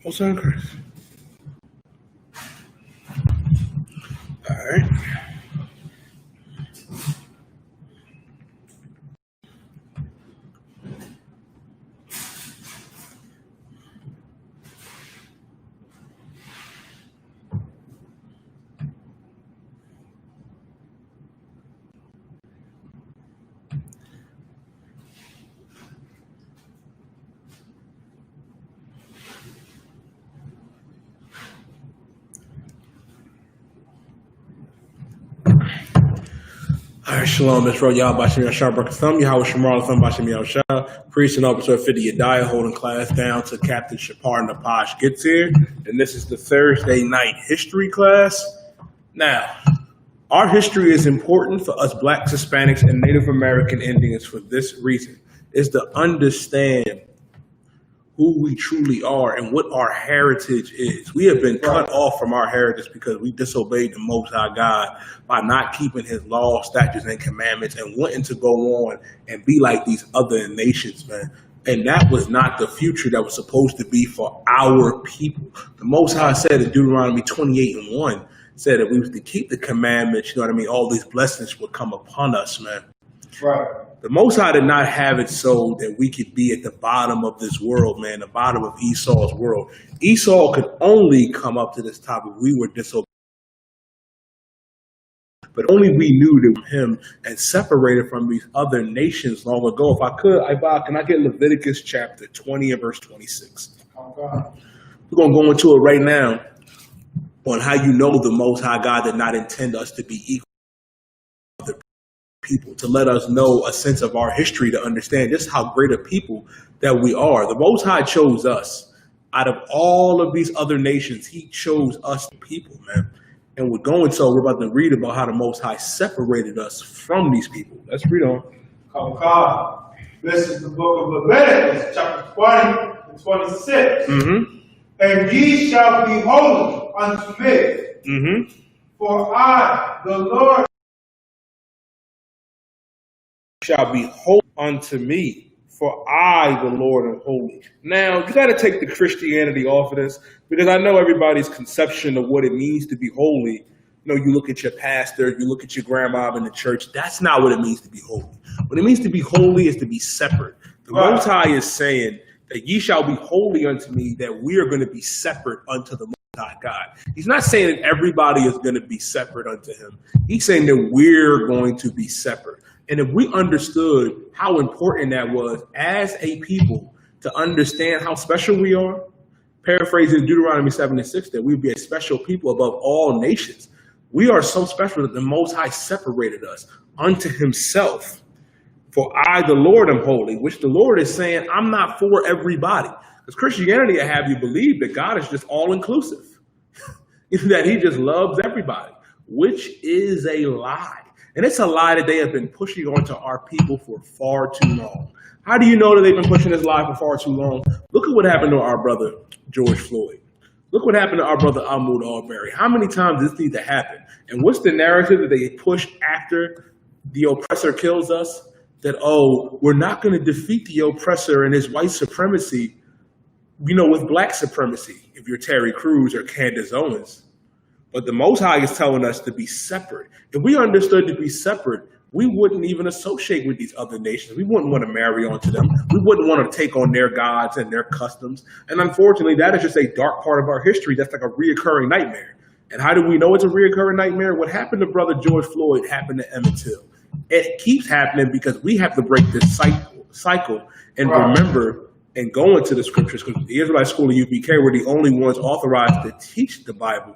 What's on, Chris? All right. All right, shalom, Miss Ro, y'all, Bashim Yashar, Brakasam, Yahweh Shemar, Thumb, Bashim Yashar, priest and officer 50 Yediah, holding class down to Captain Shapar Napash gets here. And this is the Thursday night history class. Now, our history is important for us Blacks, Hispanics, and Native American Indians for this reason, is to understand who we truly are and what our heritage is. We have been cut off from our heritage because we disobeyed the Most High God by not keeping his laws, statutes, and commandments and wanting to go on and be like these other nations, man. And that was not the future that was supposed to be for our people. The Most High said in Deuteronomy 28:1, said that we was to keep the commandments, you know what I mean? All these blessings would come upon us, man. Right. The Most High did not have it so that we could be at the bottom of this world, man, the bottom of Esau's world. Esau could only come up to this top if we were disobedient. But only we knew that him and separated from these other nations long ago. If I could, can I get Leviticus chapter 20 and verse 26? Okay. We're going to go into it right now on how you know the Most High God did not intend us to be equal to other people, to let us know a sense of our history, to understand just how great a people that we are. The Most High chose us. Out of all of these other nations, he chose us people, man. And we're about to read about how the Most High separated us from these people. Let's read on. Okay. This is the book of Leviticus, chapter 20 and 26. Mm-hmm. And ye shall be holy unto me. Mm-hmm. For I, the Lord, shall be holy unto me. For I, the Lord, am holy. Now, you got to take the Christianity off of this, because I know everybody's conception of what it means to be holy. You know, you look at your pastor, you look at your grandma in the church. That's not what it means to be holy. What it means to be holy is to be separate. The Most High is saying that ye shall be holy unto me, that we are going to be separate unto the Most High God. He's not saying that everybody is going to be separate unto him. He's saying that we're going to be separate. And if we understood how important that was as a people to understand how special we are, paraphrasing Deuteronomy 7:6, that we'd be a special people above all nations. We are so special that the Most High separated us unto himself. For I, the Lord, am holy, which the Lord is saying, I'm not for everybody. Because Christianity will have you believe that God is just all-inclusive, that he just loves everybody, which is a lie. And it's a lie that they have been pushing onto our people for far too long. How do you know that they've been pushing this lie for far too long? Look at what happened to our brother, George Floyd. Look what happened to our brother, Ahmaud Arbery. How many times does this need to happen? And what's the narrative that they push after the oppressor kills us? That, oh, we're not going to defeat the oppressor and his white supremacy, you know, with black supremacy, if you're Terry Crews or Candace Owens. But the Most High is telling us to be separate. If we understood to be separate, we wouldn't even associate with these other nations. We wouldn't want to marry onto them. We wouldn't want to take on their gods and their customs. And unfortunately, that is just a dark part of our history. That's like a reoccurring nightmare. And how do we know it's a reoccurring nightmare? What happened to brother George Floyd happened to Emmett Till. It keeps happening because we have to break this cycle and remember and go into the scriptures, because the Israelite School of ISUPK were the only ones authorized to teach the Bible,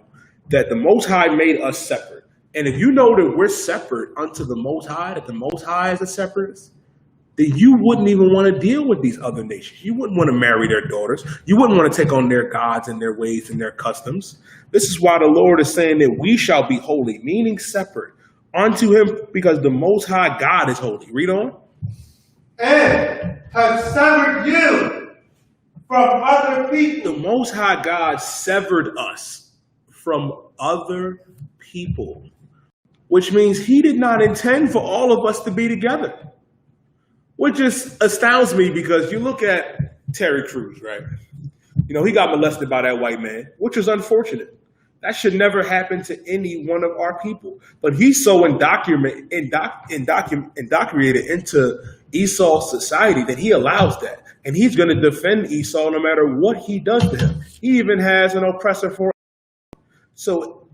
that the Most High made us separate. And if you know that we're separate unto the Most High, that the Most High is a separatist, then you wouldn't even want to deal with these other nations. You wouldn't want to marry their daughters. You wouldn't want to take on their gods and their ways and their customs. This is why the Lord is saying that we shall be holy, meaning separate unto him, because the Most High God is holy. Read on. and have severed you from other people. The Most High God severed us from other people, which means he did not intend for all of us to be together, which just astounds me, because you look at Terry Crews, right? You know, he got molested by that white man, which is unfortunate. That should never happen to any one of our people. But he's so indoctrinated into Esau's society that he allows that. And he's going to defend Esau no matter what he does to him. He even has an oppressor for. So,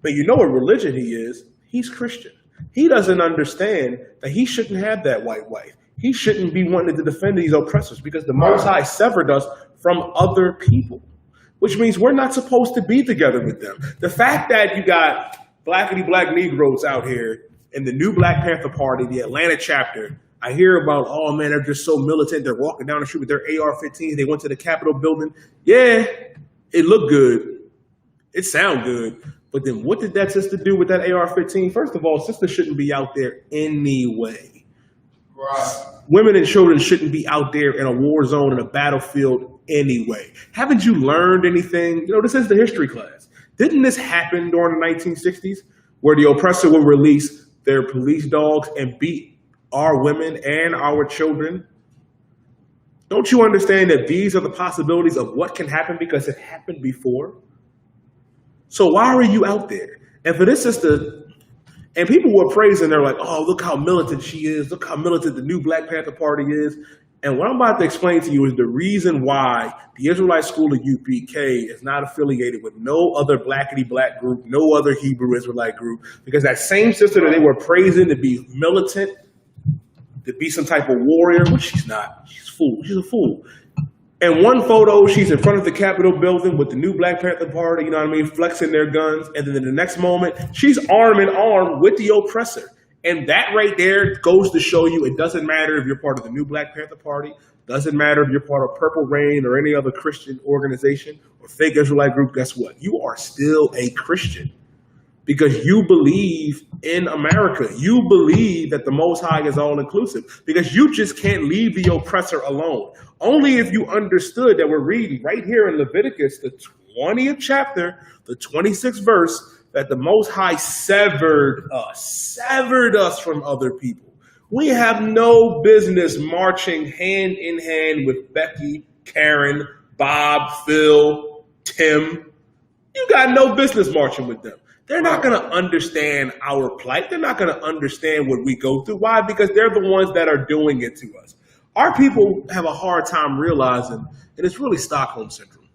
but you know what religion he is? He's Christian. He doesn't understand that he shouldn't have that white wife. He shouldn't be wanting to defend these oppressors because the Most High severed us from other people, which means we're not supposed to be together with them. The fact that you got blackity-black Negroes out here in the new Black Panther Party, the Atlanta chapter, I hear about, oh man, they're just so militant. They're walking down the street with their AR-15s. They went to the Capitol building. Yeah, it looked good. It sounded good. But then what did that sister do with that AR-15? First of all, sister shouldn't be out there anyway. Right. Women and children shouldn't be out there in a war zone, in a battlefield anyway. Haven't you learned anything? You know, this is the history class. Didn't this happen during the 1960s where the oppressor would release their police dogs and beat our women and our children? Don't you understand that these are the possibilities of what can happen because it happened before? So why are you out there? And for this sister, and people were praising, they're like, oh, look how militant she is. Look how militant the new Black Panther Party is. And what I'm about to explain to you is the reason why the Israelite School of UPK is not affiliated with no other blackity-black group, no other Hebrew Israelite group, because that same sister that they were praising to be militant, to be some type of warrior, which she's not. She's a fool. She's a fool. And one photo, she's in front of the Capitol building with the new Black Panther Party, you know what I mean, flexing their guns. And then in the next moment, she's arm in arm with the oppressor. And that right there goes to show you it doesn't matter if you're part of the new Black Panther Party, doesn't matter if you're part of Purple Rain or any other Christian organization or fake Israelite group, guess what? You are still a Christian because you believe in America. You believe that the Most High is all-inclusive because you just can't leave the oppressor alone. Only if you understood that we're reading right here in Leviticus, the 20th chapter, the 26th verse, that the Most High severed us from other people. We have no business marching hand in hand with Becky, Karen, Bob, Phil, Tim. You got no business marching with them. They're not going to understand our plight. They're not going to understand what we go through. Why? Because they're the ones that are doing it to us. Our people have a hard time realizing, and it's really Stockholm Syndrome.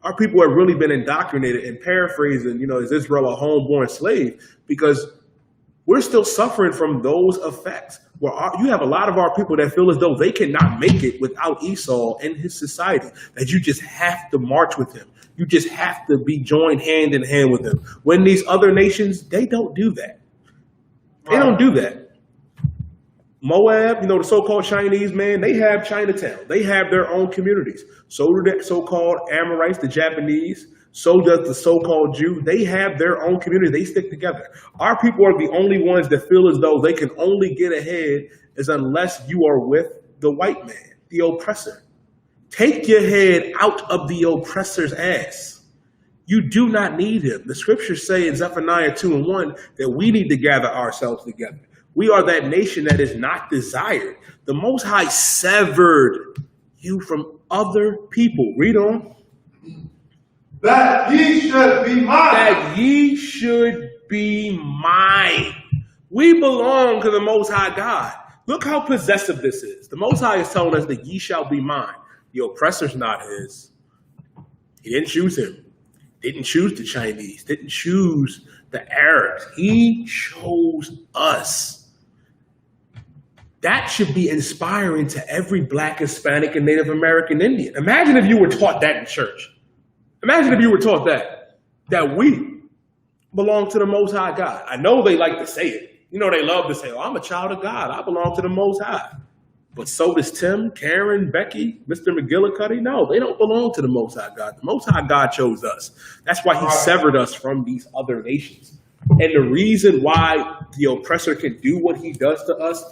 Our people have really been indoctrinated and paraphrasing, you know, is Israel a homeborn slave? Because we're still suffering from those effects. Where you have a lot of our people that feel as though they cannot make it without Esau and his society, that you just have to march with him. You just have to be joined hand in hand with him. When these other nations, they don't do that. They don't do that. Moab, you know, the so-called Chinese, man, they have Chinatown. They have their own communities. So do the so-called Amorites, the Japanese. So does the so-called Jew. They have their own community. They stick together. Our people are the only ones that feel as though they can only get ahead as unless you are with the white man, the oppressor. Take your head out of the oppressor's ass. You do not need him. The scriptures say in Zephaniah 2:1 that we need to gather ourselves together. We are that nation that is not desired. The Most High severed you from other people. Read on. That ye should be mine. That ye should be mine. We belong to the Most High God. Look how possessive this is. The Most High is telling us that ye shall be mine. The oppressor's not his. He didn't choose him. Didn't choose the Chinese. Didn't choose the Arabs. He chose us. That should be inspiring to every Black, Hispanic, and Native American Indian. Imagine if you were taught that in church. Imagine if you were taught that we belong to the Most High God. I know they like to say it. You know, they love to say, oh, I'm a child of God. I belong to the Most High. But so does Tim, Karen, Becky, Mr. McGillicuddy. No, they don't belong to the Most High God. The Most High God chose us. That's why he severed us from these other nations. And the reason why the oppressor can do what he does to us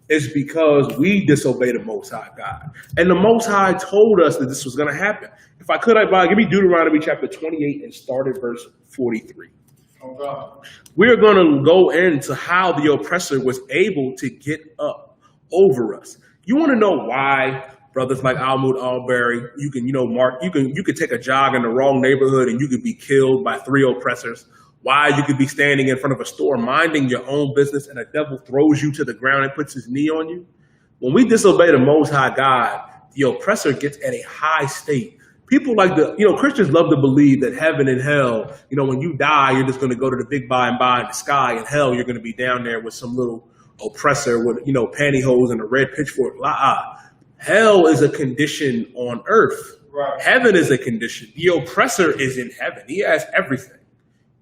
is because we disobey the Most High God. And the Most High told us that this was going to happen. If I could, give me Deuteronomy chapter 28 and start at verse 43. Oh, God. We're going to go into how the oppressor was able to get up over us. You want to know why Brothers like Almud Albury, you can, Mark, you could take a jog in the wrong neighborhood and you could be killed by 3 oppressors. Why you could be standing in front of a store minding your own business and a devil throws you to the ground and puts his knee on you. When we disobey the Most High God, the oppressor gets at a high state. People like Christians love to believe that heaven and hell, when you die, you're just going to go to the big by and by in the sky. And hell, you're going to be down there with some little oppressor with, pantyhose and a red pitchfork. Hell is a condition on earth. Right. Heaven is a condition. The oppressor is in heaven. He has everything.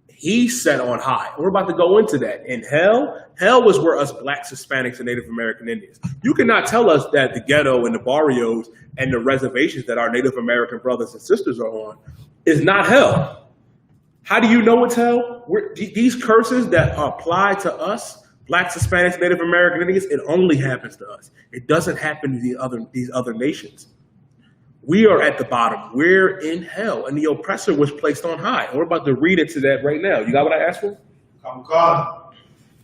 He's set on high. And we're about to go into that. In hell was where us blacks, Hispanics, and Native American Indians. You cannot tell us that the ghetto and the barrios and the reservations that our Native American brothers and sisters are on is not hell. How do you know it's hell? These curses that apply to us, blacks, Hispanics, Native American Indians, it only happens to us. It doesn't happen to these other nations. We are at the bottom. We're in hell, and the oppressor was placed on high. And we're about to read into that right now. You got what I asked for? Come on.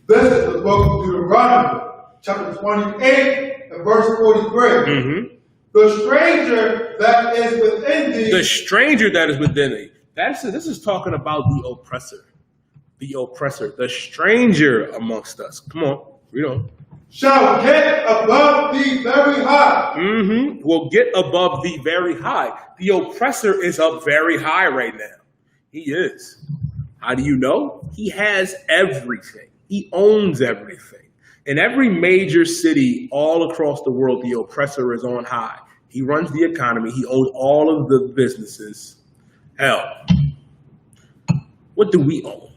This is the book of Deuteronomy, chapter 28 and verse 43. Mm-hmm. The stranger that is within thee. The stranger that is within thee. This is talking about the oppressor. The oppressor. The stranger amongst us. Come on. Read on. Shall get above thee very high. Mm-hmm. Will get above thee very high. The oppressor is up very high right now. He is. How do you know? He has everything. He owns everything. In every major city all across the world, the oppressor is on high. He runs the economy. He owns all of the businesses. Hell, what do we own?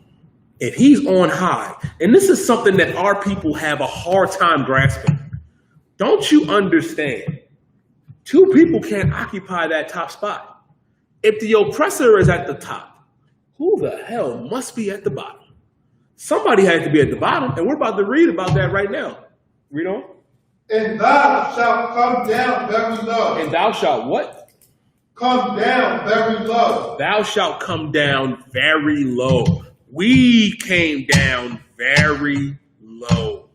If he's on high, and this is something that our people have a hard time grasping, don't you understand? 2 people can't occupy that top spot. If the oppressor is at the top, who the hell must be at the bottom? Somebody has to be at the bottom, and we're about to read about that right now. Read on. And thou shalt come down very low. And thou shalt what? Come down very low. Thou shalt come down very low. We came down very low.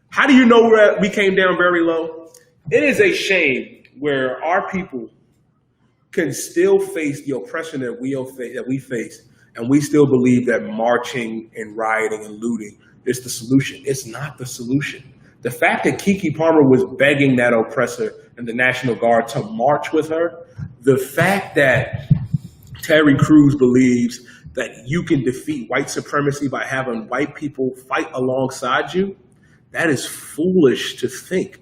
How do you know we came down very low? It is a shame where our people can still face the oppression that we face, and we still believe that marching and rioting and looting is the solution. It's not the solution. The fact that Keke Palmer was begging that oppressor and the National Guard to march with her, the fact that Terry Crews believes that you can defeat white supremacy by having white people fight alongside you, that is foolish to think.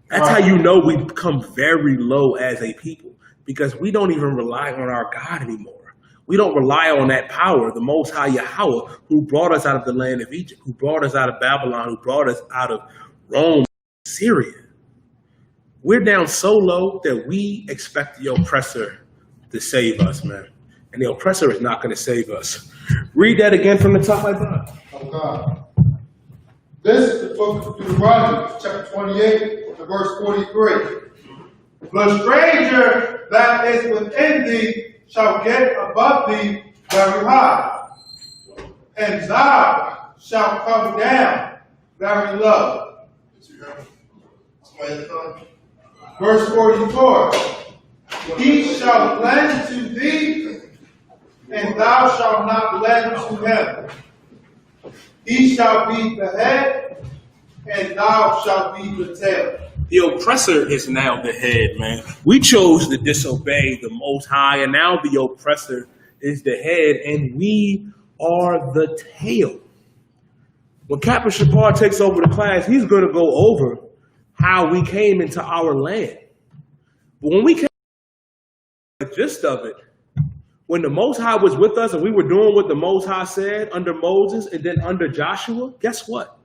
That's how you know we've become very low as a people, because we don't even rely on our God anymore. We don't rely on that power, the Most High Yahweh, who brought us out of the land of Egypt, who brought us out of Babylon, who brought us out of Rome, Syria. We're down so low that we expect the oppressor to save us, man. And the oppressor is not going to save us. Read that again from the top, my God. Oh God. This is the book of Deuteronomy, chapter 28, and verse 43. The stranger that is within thee shall get above thee very high, and thou shalt come down very low. Verse 44. He shall lend to thee, and thou shalt not lend to him. He shall be the head, and thou shalt be the tail. The oppressor is now the head, man. We chose to disobey the Most High, and now the oppressor is the head, and we are the tail. When Captain Shapar takes over the class, he's going to go over how we came into our land. But when we came, the gist of it, when the Most High was with us and we were doing what the Most High said under Moses and then under Joshua, guess what?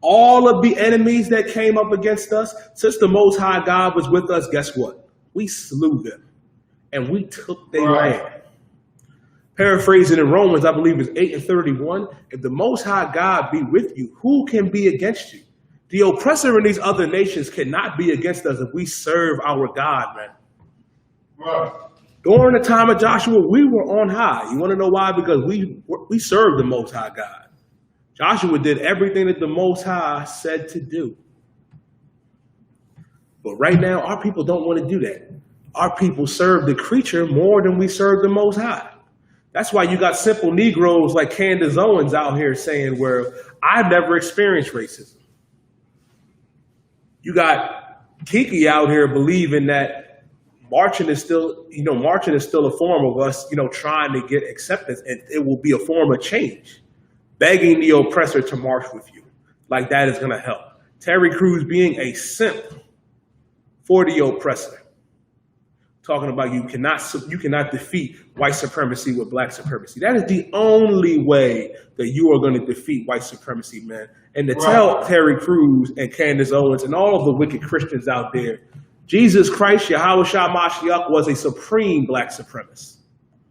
All of the enemies that came up against us, since the Most High God was with us, guess what? We slew them and we took their land. Paraphrasing in Romans, I believe it's 8:31. If the Most High God be with you, who can be against you? The oppressor in these other nations cannot be against us if we serve our God, man. Right. During the time of Joshua, we were on high. You want to know why? Because we served the Most High God. Joshua did everything that the Most High said to do. But right now, our people don't want to do that. Our people serve the creature more than we serve the Most High. That's why you got simple Negroes like Candace Owens out here saying, well, I've never experienced racism. You got Kiki out here believing that marching is still a form of us, trying to get acceptance, and it will be a form of change. Begging the oppressor to march with you. Like that is going to help. Terry Crews being a simp for the oppressor. Talking about you cannot defeat white supremacy with black supremacy. That is the only way that you are going to defeat white supremacy, man. And to tell Terry Crews and Candace Owens and all of the wicked Christians out there, Jesus Christ, Yahweh Shah Mashiach, was a supreme black supremacist.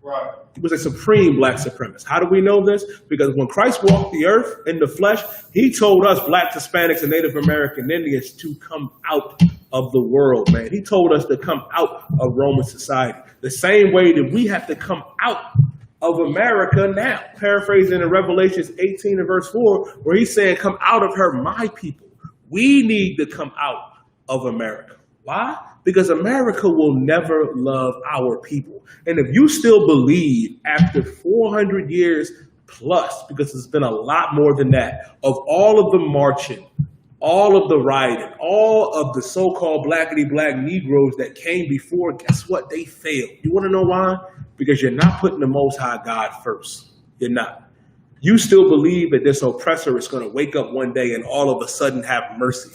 Right. He was a supreme black supremacist. How do we know this? Because when Christ walked the earth in the flesh, he told us blacks, Hispanics, and Native American Indians to come out of the world, man. He told us to come out of Roman society. The same way that we have to come out of America now. Paraphrasing in Revelations 18 and verse 4, where he's saying, come out of her, my people. We need to come out of America. Why? Because America will never love our people. And if you still believe after 400 years plus, because it's been a lot more than that, of all of the marching, all of the rioting, all of the so-called blackity-black Negroes that came before, guess what? They failed. You want to know why? Because you're not putting the Most High God first. You're not. You still believe that this oppressor is going to wake up one day and all of a sudden have mercy.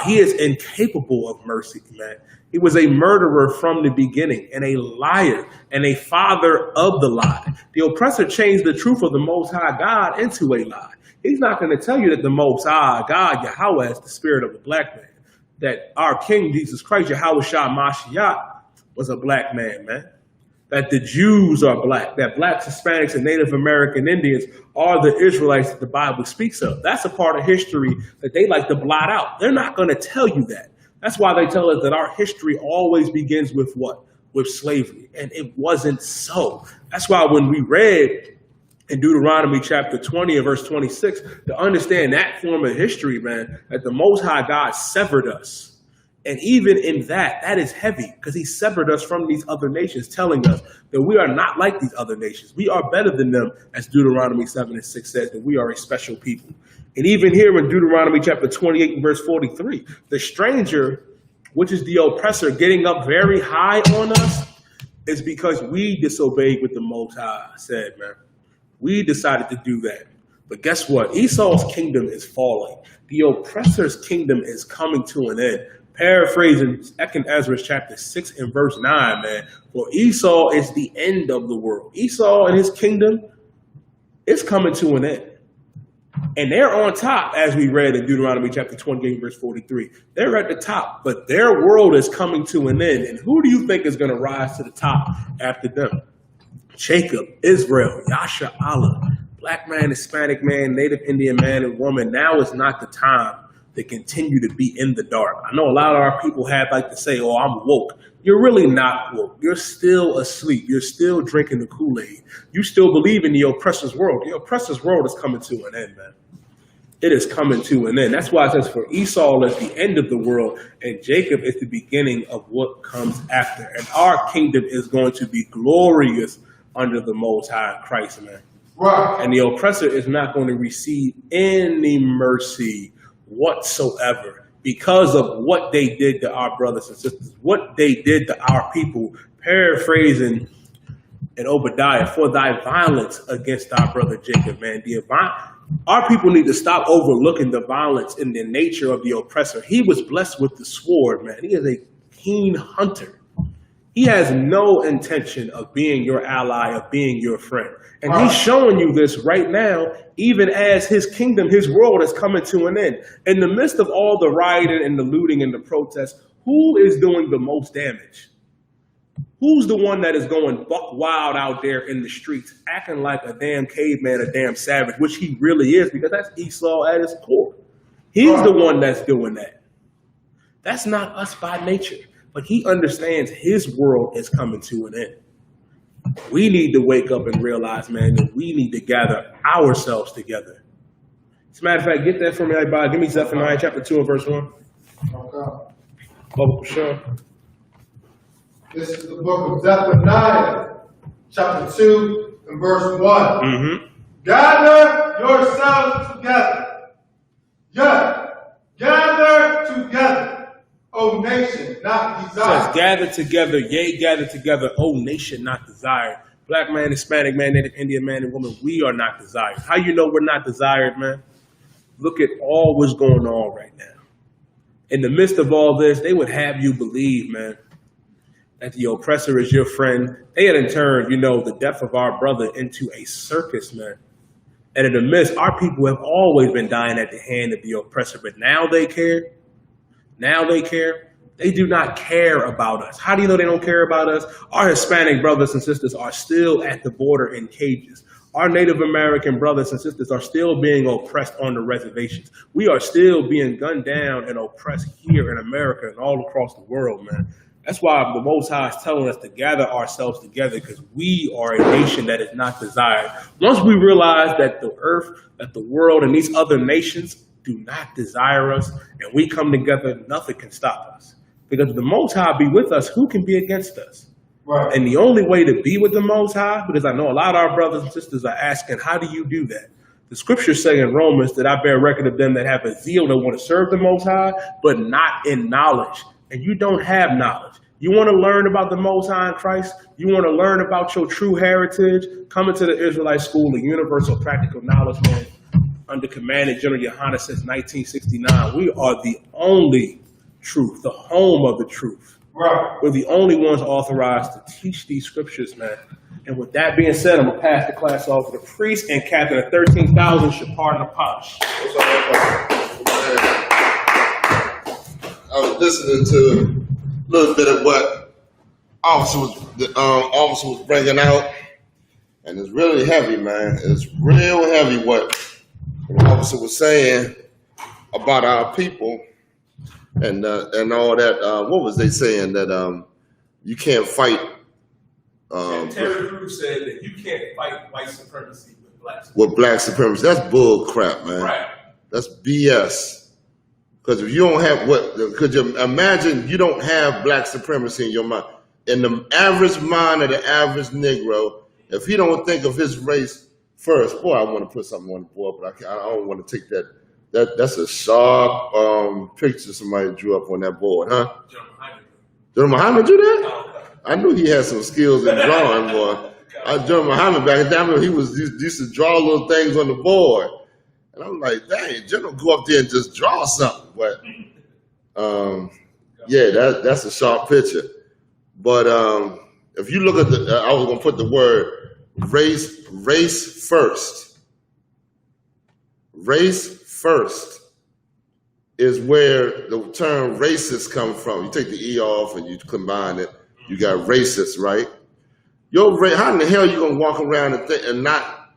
He is incapable of mercy, man. He was a murderer from the beginning and a liar and a father of the lie. The oppressor changed the truth of the Most High God into a lie. He's not going to tell you that the Most High God, Yahweh, is the spirit of a black man. That our King, Jesus Christ, Yahweh Shah Mashiach, was a black man, man. That the Jews are black. That blacks, Hispanics, and Native American Indians are the Israelites that the Bible speaks of. That's a part of history that they like to blot out. They're not going to tell you that. That's why they tell us that our history always begins with what? With slavery. And it wasn't so. That's why when we read in Deuteronomy chapter 20 and verse 26, to understand that form of history, man, that the Most High God severed us. And even in that, that is heavy because he severed us from these other nations, telling us that we are not like these other nations. We are better than them, as Deuteronomy 7 and 6 says, that we are a special people. And even here in Deuteronomy chapter 28 and verse 43, the stranger, which is the oppressor, getting up very high on us is because we disobeyed what the Most High said, man. We decided to do that. But guess what? Esau's kingdom is falling. The oppressor's kingdom is coming to an end. Paraphrasing 2 Ezra chapter 6 and verse 9, man. For Esau is the end of the world. Esau and his kingdom is coming to an end. And they're on top, as we read in Deuteronomy chapter 28, verse 43. They're at the top, but their world is coming to an end. And who do you think is going to rise to the top after them? Jacob, Israel, Yasha, Allah, black man, Hispanic man, Native Indian man and woman. Now is not the time to continue to be in the dark. I know a lot of our people have like to say, oh, I'm woke. You're really not woke. You're still asleep. You're still drinking the Kool-Aid. You still believe in the oppressor's world. The oppressor's world is coming to an end, man. It is coming to an end. That's why it says for Esau is the end of the world and Jacob is the beginning of what comes after. And our kingdom is going to be glorious under the Most High Christ, man. Right. And the oppressor is not going to receive any mercy whatsoever because of what they did to our brothers and sisters, what they did to our people. Paraphrasing in Obadiah, for thy violence against our brother Jacob, man. Our people need to stop overlooking the violence in the nature of the oppressor. He was blessed with the sword, man. He is a keen hunter. He has no intention of being your ally, of being your friend. And he's showing you this right now, even as his kingdom, his world is coming to an end. In the midst of all the rioting and the looting and the protests, who is doing the most damage? Who's the one that is going buck wild out there in the streets, acting like a damn caveman, a damn savage, which he really is, because that's Esau at his core. He's the one that's doing that. That's not us by nature. But he understands his world is coming to an end. We need to wake up and realize, man, that we need to gather ourselves together. As a matter of fact, get that for me, everybody. Give me Zephaniah chapter 2 and verse 1. Okay. Oh, sure. This is the book of Zephaniah, chapter 2 and verse 1. Mm-hmm. Gather yourselves together. Yes, gather together, O nation, not It says, desired. gather together, yea, gather together, O nation not desired. Black man, Hispanic man, Native Indian man, and woman, we are not desired. How you know we're not desired, man? Look at all what's going on right now. In the midst of all this, they would have you believe, man, that the oppressor is your friend. They had turned, the death of our brother into a circus, man. And in the midst, our people have always been dying at the hand of the oppressor, but now they care. Now they care. They do not care about us. How do you know they don't care about us? Our Hispanic brothers and sisters are still at the border in cages. Our Native American brothers and sisters are still being oppressed on the reservations. We are still being gunned down and oppressed here in America and all across the world, man. That's why the Most High is telling us to gather ourselves together, because we are a nation that is not desired. Once we realize that the earth, that the world, and these other nations do not desire us, and we come together, nothing can stop us. Because if the Most High be with us, who can be against us? Right. And the only way to be with the Most High, because I know a lot of our brothers and sisters are asking, how do you do that? The scriptures say in Romans that I bear record of them that have a zeal that want to serve the Most High, but not in knowledge. And you don't have knowledge. You want to learn about the Most High in Christ? You want to learn about your true heritage? Come into the Israelite School of Universal Practical Knowledge, man, under command of General Yohanan since 1969. We are the only truth, the home of the truth. Right. We're the only ones authorized to teach these scriptures, man. And with that being said, I'm going to pass the class off to the priest and captain of 13,000, Shapar Napash. I was listening to a little bit of what the officer was bringing out, and it's really heavy, man. It's real heavy what the officer was saying about our people and all that. What was they saying that you can't fight? Terry Crews said that you can't fight white supremacy with black supremacy. With black supremacy. That's bull crap, man. Right. That's BS. Because if you don't have could you imagine you don't have black supremacy in your mind? In the average mind of the average Negro, if he don't think of his race first, boy, I want to put something on the board, but I don't want to take that. That's a sharp picture somebody drew up on that board, huh? General Muhammad drew that? I knew he had some skills in drawing, boy. General Muhammad back then, he used to draw little things on the board. And I'm like, dang, General, go up there and just draw something. But yeah, that's a sharp picture. But if you look at I was gonna put the word race first. Race first is where the term racist comes from. You take the E off and you combine it, you got racist, right? How in the hell are you gonna walk around and not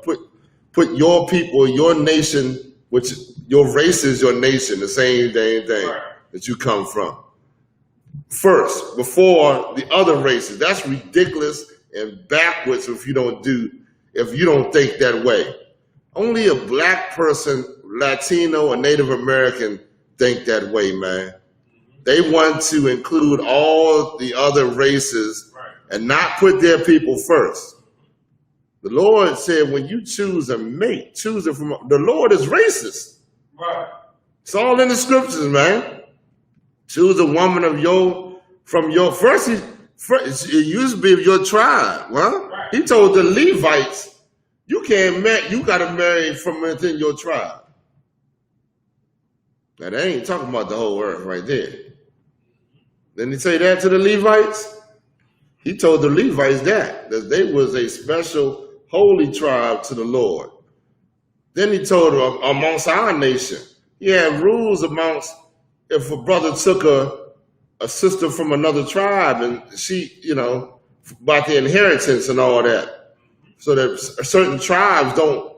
put your people, your nation, which your race is your nation, the same thing that you come from, first, before the other races? That's ridiculous and backwards if you don't think that way. Only a black person, Latino or Native American think that way, man. They want to include all the other races and not put their people first. The Lord said, when you choose a mate, choose it from, the Lord is racist. Right. It's all in the scriptures, man. Choose a woman from your first, it used to be of your tribe. Well, right. He told the Levites, you got to marry from within your tribe. Now, they ain't talking about the whole earth right there. Didn't he say that to the Levites? He told the Levites that they was a special holy tribe to the Lord. Then he told them amongst our nation, he had rules amongst, if a brother took a sister from another tribe and she, about the inheritance and all that, so that certain tribes don't,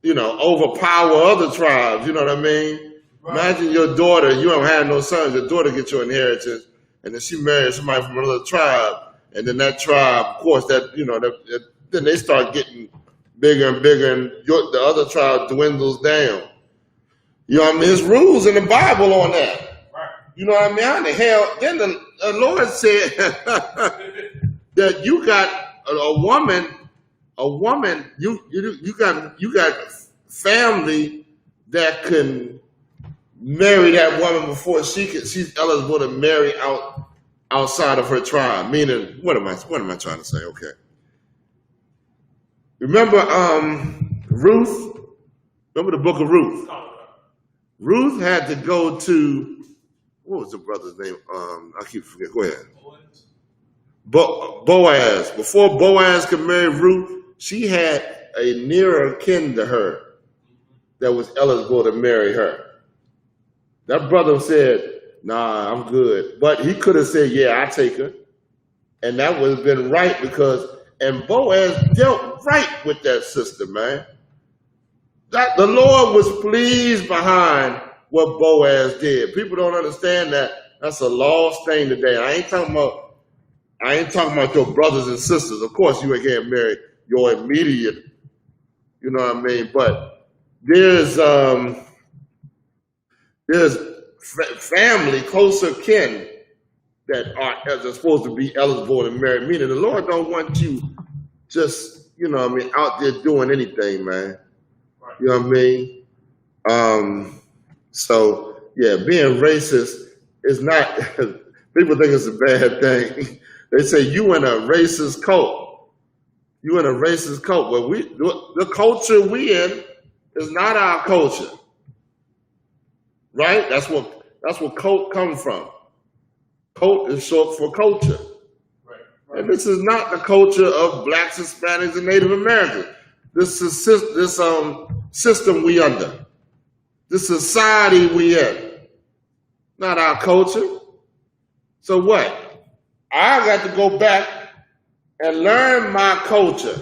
overpower other tribes, you know what I mean? Right. Imagine your daughter, you don't have no sons, your daughter gets your inheritance, and then she marries somebody from another tribe, and then that tribe, of course, then they start getting bigger and bigger, and the other tribe dwindles down. You know what I mean? There's rules in the Bible on that. Right. You know what I mean? How in the hell? Then the Lord said that you got a woman. You got family that can marry that woman before she's eligible to marry outside of her tribe. Meaning, what am I trying to say? Okay. Remember Ruth? Remember the book of Ruth? Ruth had to go to, what was the brother's name? I keep forgetting. Go ahead. Boaz. Before Boaz could marry Ruth, she had a nearer kin to her that was eligible to marry her. That brother said, nah, I'm good. But he could have said, yeah, I take her. And that would have been right and Boaz dealt right with that sister, man. That the Lord was pleased behind what Boaz did. People don't understand that. That's a lost thing today. I ain't talking about your brothers and sisters. Of course, you ain't getting married your immediate, you know what I mean? But there's family, closer kin that are supposed to be eligible to marry. Meaning the Lord don't want you just, you know what I mean, out there doing anything, man. You know what I mean? So yeah, being racist is not, people think it's a bad thing. They say you in a racist cult. You in a racist cult. Well, the culture we in is not our culture. Right? That's what cult comes from. Cult is short for culture. Right. And this is not the culture of blacks, Hispanics, and Native Americans. This is this system we under. This society we in. Not our culture. So what? I got to go back and learn my culture.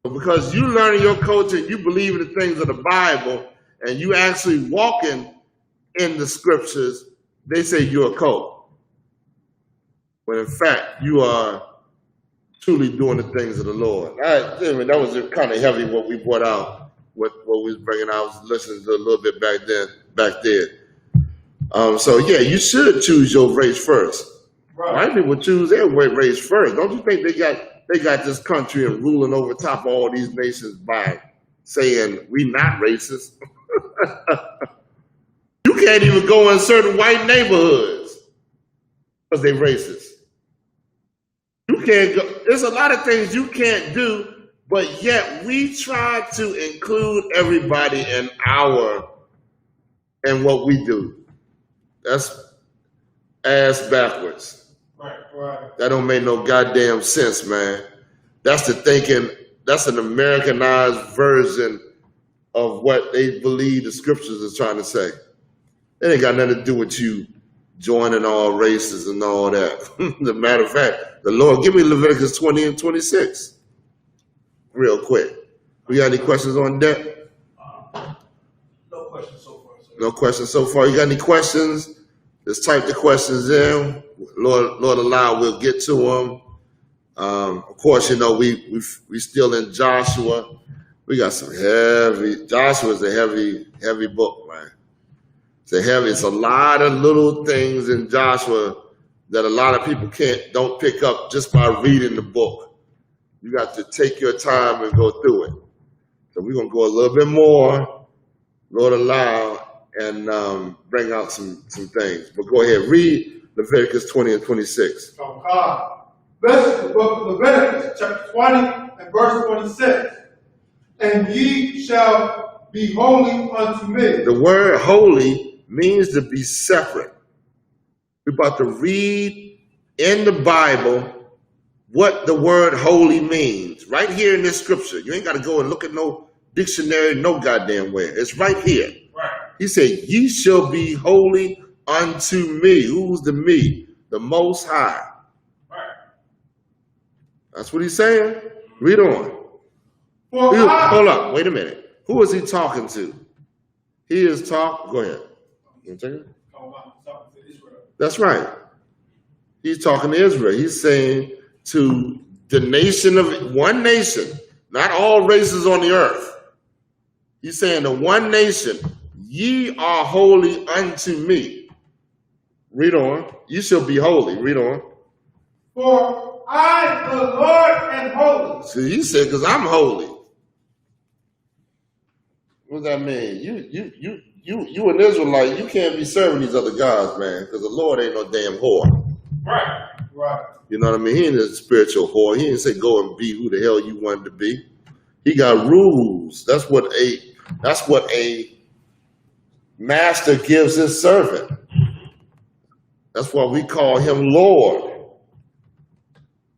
Because you learning your culture, you believe in the things of the Bible, and you actually walking in the scriptures, they say you're a cult. When in fact, you are truly doing the things of the Lord. I mean, that was kind of heavy what we brought out, what we was bringing out. I was listening to a little bit back there. So yeah, you should choose your race first. Right. White people choose their race first. Don't you think they got this country and ruling over top of all these nations by saying we not racist? You can't even go in certain white neighborhoods because they racist. You can't go. There's a lot of things you can't do, but yet we try to include everybody in what we do. That's ass backwards. Right. That don't make no goddamn sense, man. That's the thinking. That's an Americanized version of what they believe the scriptures is trying to say. It ain't got nothing to do with you joining all races and all that. As a matter of fact, the Lord, give me Leviticus 20 and 26 real quick. We got any questions on that? No questions so far. Sir. No questions so far. You got any questions? Just type the questions in. Lord allow, we'll get to them. Of course, you know, we still in Joshua. We got some Joshua's a heavy book, man. It's a lot of little things in Joshua that a lot of people don't pick up just by reading the book. You got to take your time and go through it. So we're gonna go a little bit more, Lord allow, and bring out some things. But go ahead, read Leviticus 20 and 26. This is the book of Leviticus, chapter 20 and verse 26. And ye shall be holy unto me. The word holy means to be separate. We're about to read in the Bible what the word holy means. Right here in this scripture. You ain't got to go and look at no dictionary, no goddamn where. It's right here. Right. He said, ye shall be holy unto me. Who's the me? The Most High. Right. That's what he's saying. Read on. Hold up. Wait a minute. Who is he talking to? He is talking. Go ahead. You take it? That's right. He's talking to Israel. He's saying to the nation of one nation, not all races on the earth. He's saying to one nation, ye are holy unto me. Read on. You shall be holy. Read on. For I, the Lord, am holy. So he said, because I'm holy. What does that mean? You an Israelite, you can't be serving these other gods, man, because the Lord ain't no damn whore. Right. Right. You know what I mean? He ain't a spiritual whore. He didn't say go and be who the hell you wanted to be. He got rules. That's what a master gives his servant. That's why we call him Lord.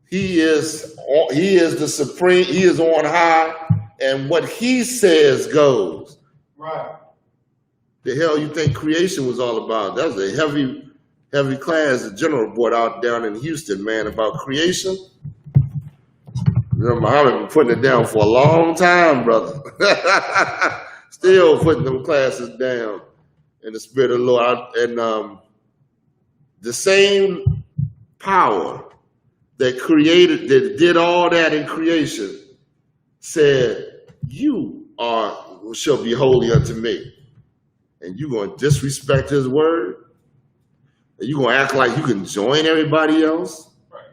He is the supreme. He is on high, and what he says goes. Right. The hell you think creation was all about? That was a heavy class the general brought out down in Houston, man, about creation. You know, Muhammad been putting it down for a long time, brother. Still putting them classes down in the spirit of the Lord. And the same power that did all that in creation said, you shall be holy unto me. And you're going to disrespect his word? And you're going to act like you can join everybody else? Right.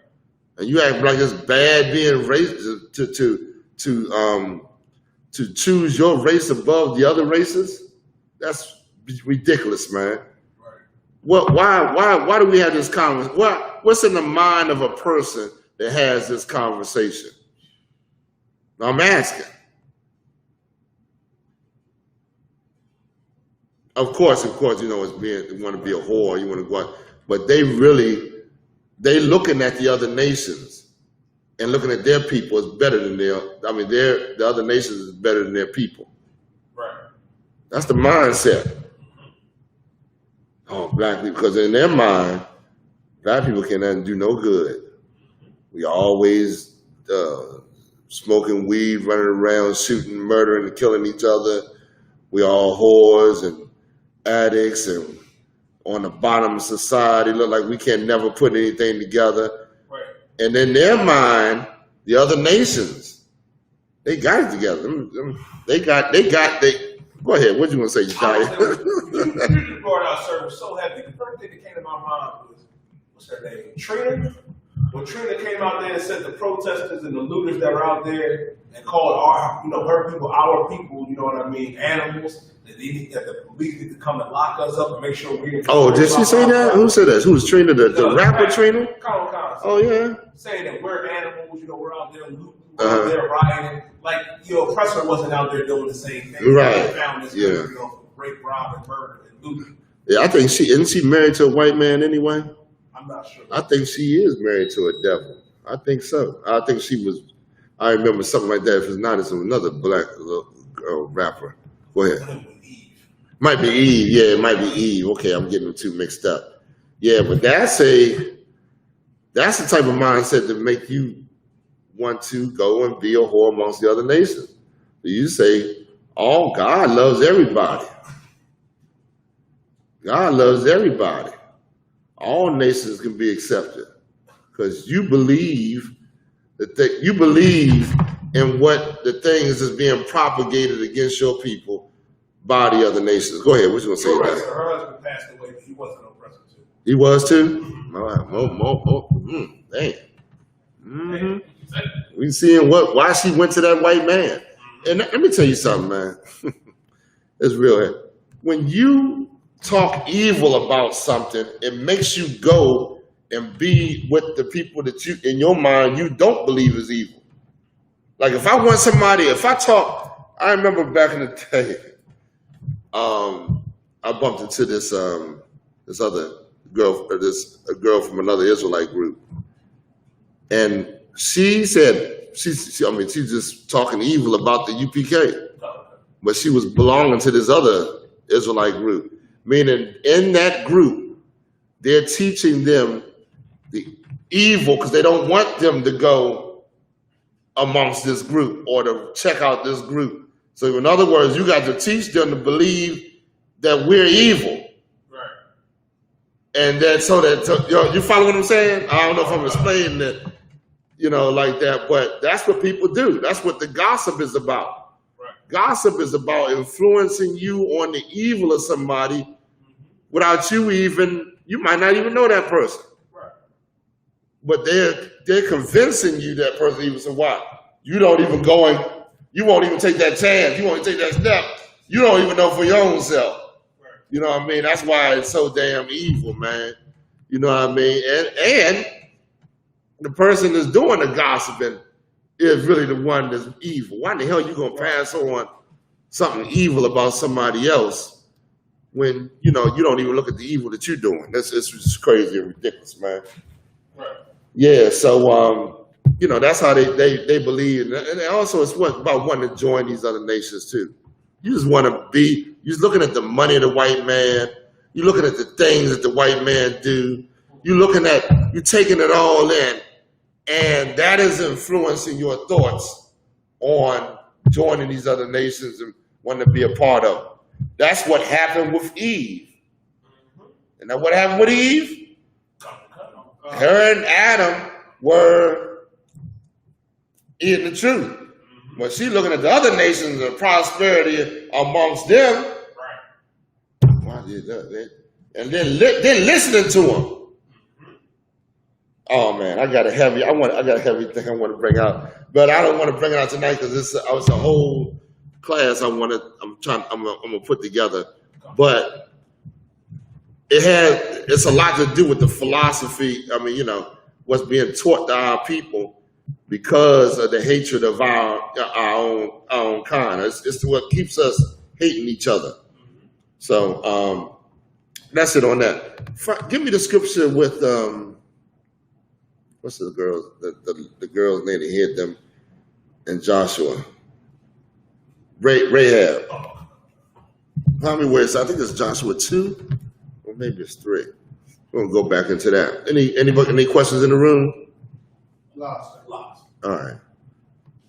And you act like it's bad being racist to choose your race above the other races? That's ridiculous, man. Why do we have this conversation? What's in the mind of a person that has this conversation? I'm asking. Of course, you know, you want to be a whore, you want to go out, but they looking at the other nations and looking at their people as better than the other nations is better than their people. Right. That's the mindset. Oh, black people, because in their mind, black people cannot do no good. We always smoking weed, running around, shooting, murdering, and killing each other. We all whores and addicts and on the bottom of society, look like we can never put anything together. Right. And in their mind, the other nations, they got it together. Go ahead. What do you want to say, Josiah? You just brought out service so heavy. The first thing that came to my mind was, what's her name? Trina. When Trina came out there and said the protesters and the looters that were out there and called her people, our people, you know what I mean, animals, that the police need to come and lock us up and make sure we're. Oh, did she say that? Who said that? Who was Trina? The rapper Trina? Oh yeah. Saying that we're animals, we're out there looting, we're out there rioting. Like your oppressor wasn't out there doing the same thing. Right. They found this rape, rob, and murder and looting. Yeah, I think isn't she married to a white man anyway? I'm not sure. I think she is married to a devil. I think so. I think she was. I remember something like that. If it's not, it's another black rapper. Go ahead. Might be Eve. Yeah, it might be Eve. Okay, I'm getting them two mixed up. Yeah, but that's the type of mindset that make you want to go and be a whore amongst the other nations. You say, oh, God loves everybody. God loves everybody. All nations can be accepted because you believe in what the things is being propagated against your people by the other nations. Go ahead. What you gonna say about that? Her husband passed away, but he wasn't oppressor too. He was too. All right. Dang. Mm-hmm. We seeing why she went to that white man. And let me tell you something, man. It's real. When you talk evil about something, it makes you go and be with the people that you, in your mind, you don't believe is evil. Like if I want somebody, I remember back in the day, I bumped into this other girl, a girl from another Israelite group, and she said she's just talking evil about the UPK, but she was belonging to this other Israelite group. Meaning in that group, they're teaching them the evil because they don't want them to go amongst this group or to check out this group. So in other words, you got to teach them to believe that we're evil. Right. And you follow what I'm saying? I don't know if I'm explaining it, like that, but that's what people do. That's what the gossip is about. Right. Gossip is about influencing you on the evil of somebody without you even You might not even know that person. Right. But they're convincing you that person even. So why? You don't even go and you won't even take that chance. You won't take that step. You don't even know for your own self. Right. You know what I mean? That's why it's so damn evil, man. You know what I mean? And the person that's doing the gossiping is really the one that's evil. Why in the hell you gonna pass on something evil about somebody else when you don't even look at the evil that you're doing? It's just crazy and ridiculous, man. Right. Yeah, so that's how they believe, and also it's about wanting to join these other nations too. You just want to be. You're looking at the money of the white man. You're looking at the things that the white man do. You're taking it all in, and that is influencing your thoughts on joining these other nations and wanting to be a part of them. That's what happened with Eve. And then what happened with Eve? Her and Adam were eating the truth. When she looking at the other nations and prosperity amongst them, why did that? And then listening to them. Oh man, I got a heavy thing I want to bring out, but I don't want to bring it out tonight because it's a whole class I'm gonna put together. But it's a lot to do with the philosophy. I mean, what's being taught to our people because of the hatred of our own kind. It's what keeps us hating each other. So that's it on that. Give me the scripture with what's the girls? The girls' name that hid them in Joshua. Rahab. How many words? I think it's Joshua 2, or maybe it's 3. We're gonna go back into that. Any questions in the room? Lost. All right.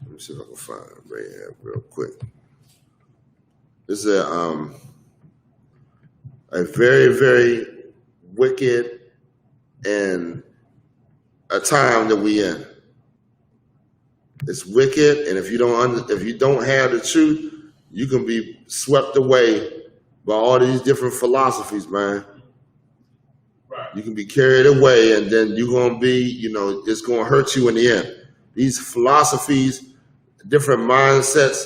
Let me see if I can find Rahab real quick. This is a very, very wicked and a time that we in. It's wicked, and if you don't have the truth, you can be swept away by all these different philosophies, man. Right. You can be carried away, and then you're gonna be, it's gonna hurt you in the end. These philosophies, different mindsets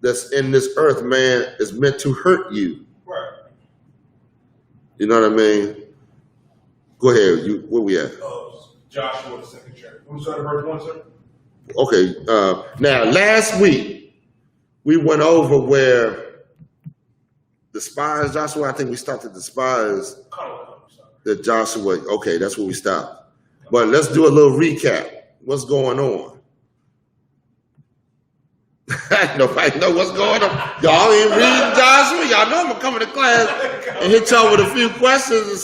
that's in this earth, man, is meant to hurt you. Right. You know what I mean? Go ahead. Where we at? Joshua, the second chapter. I'm sorry, verse 1, sir. Okay. Now, last week, we went over where the spies, Joshua, I think we stopped at the spies. That Joshua, okay, that's where we stopped. But let's do a little recap. What's going on? Nobody know what's going on. Y'all ain't reading Joshua. Y'all know I'm gonna come to class and hit y'all with a few questions and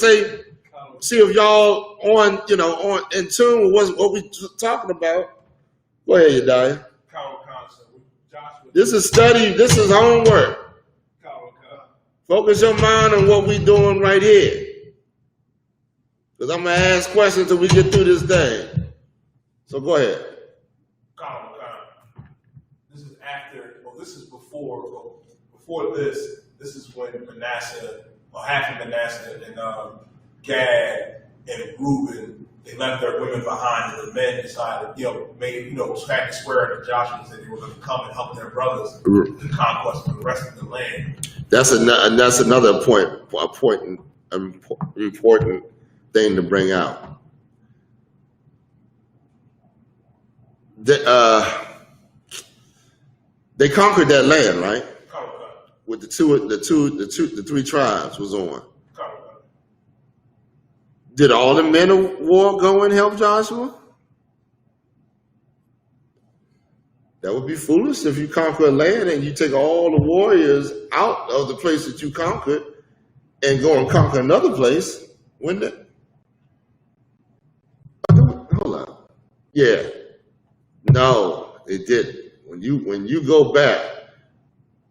see if y'all on in tune with what we talking about. Go ahead, Yediah. This is study. This is homework. Focus your mind on what we doing right here. Because I'm gonna ask questions until we get through this thing. So go ahead. This is after, this is before this. This is when Manasseh, or half of Manasseh, and Gad and Reuben, they left their women behind, and the men decided, was back to square to Joshua and said they were going to come and help their brothers in the conquest of the rest of the land. That's another important thing to bring out. They conquered that land, right? With the 3 tribes was on. Did all the men of war go and help Joshua? That would be foolish if you conquer a land and you take all the warriors out of the place that you conquered and go and conquer another place, wouldn't it? Hold on. Yeah. No, it didn't. When you go back,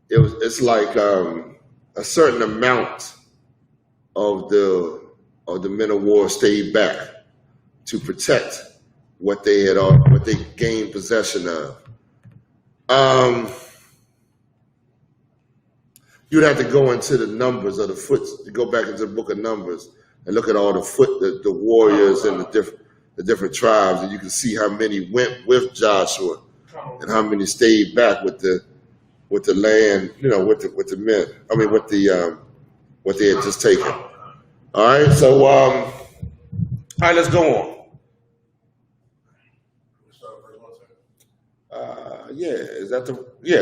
it's like a certain amount of the men of war stayed back to protect what they gained possession of. You'd have to go into the numbers of go back into the book of Numbers and look at all the warriors and the different tribes, and you can see how many went with Joshua and how many stayed back with the land, with the men. I mean, with the what they had just taken. All right, so all right, let's go on.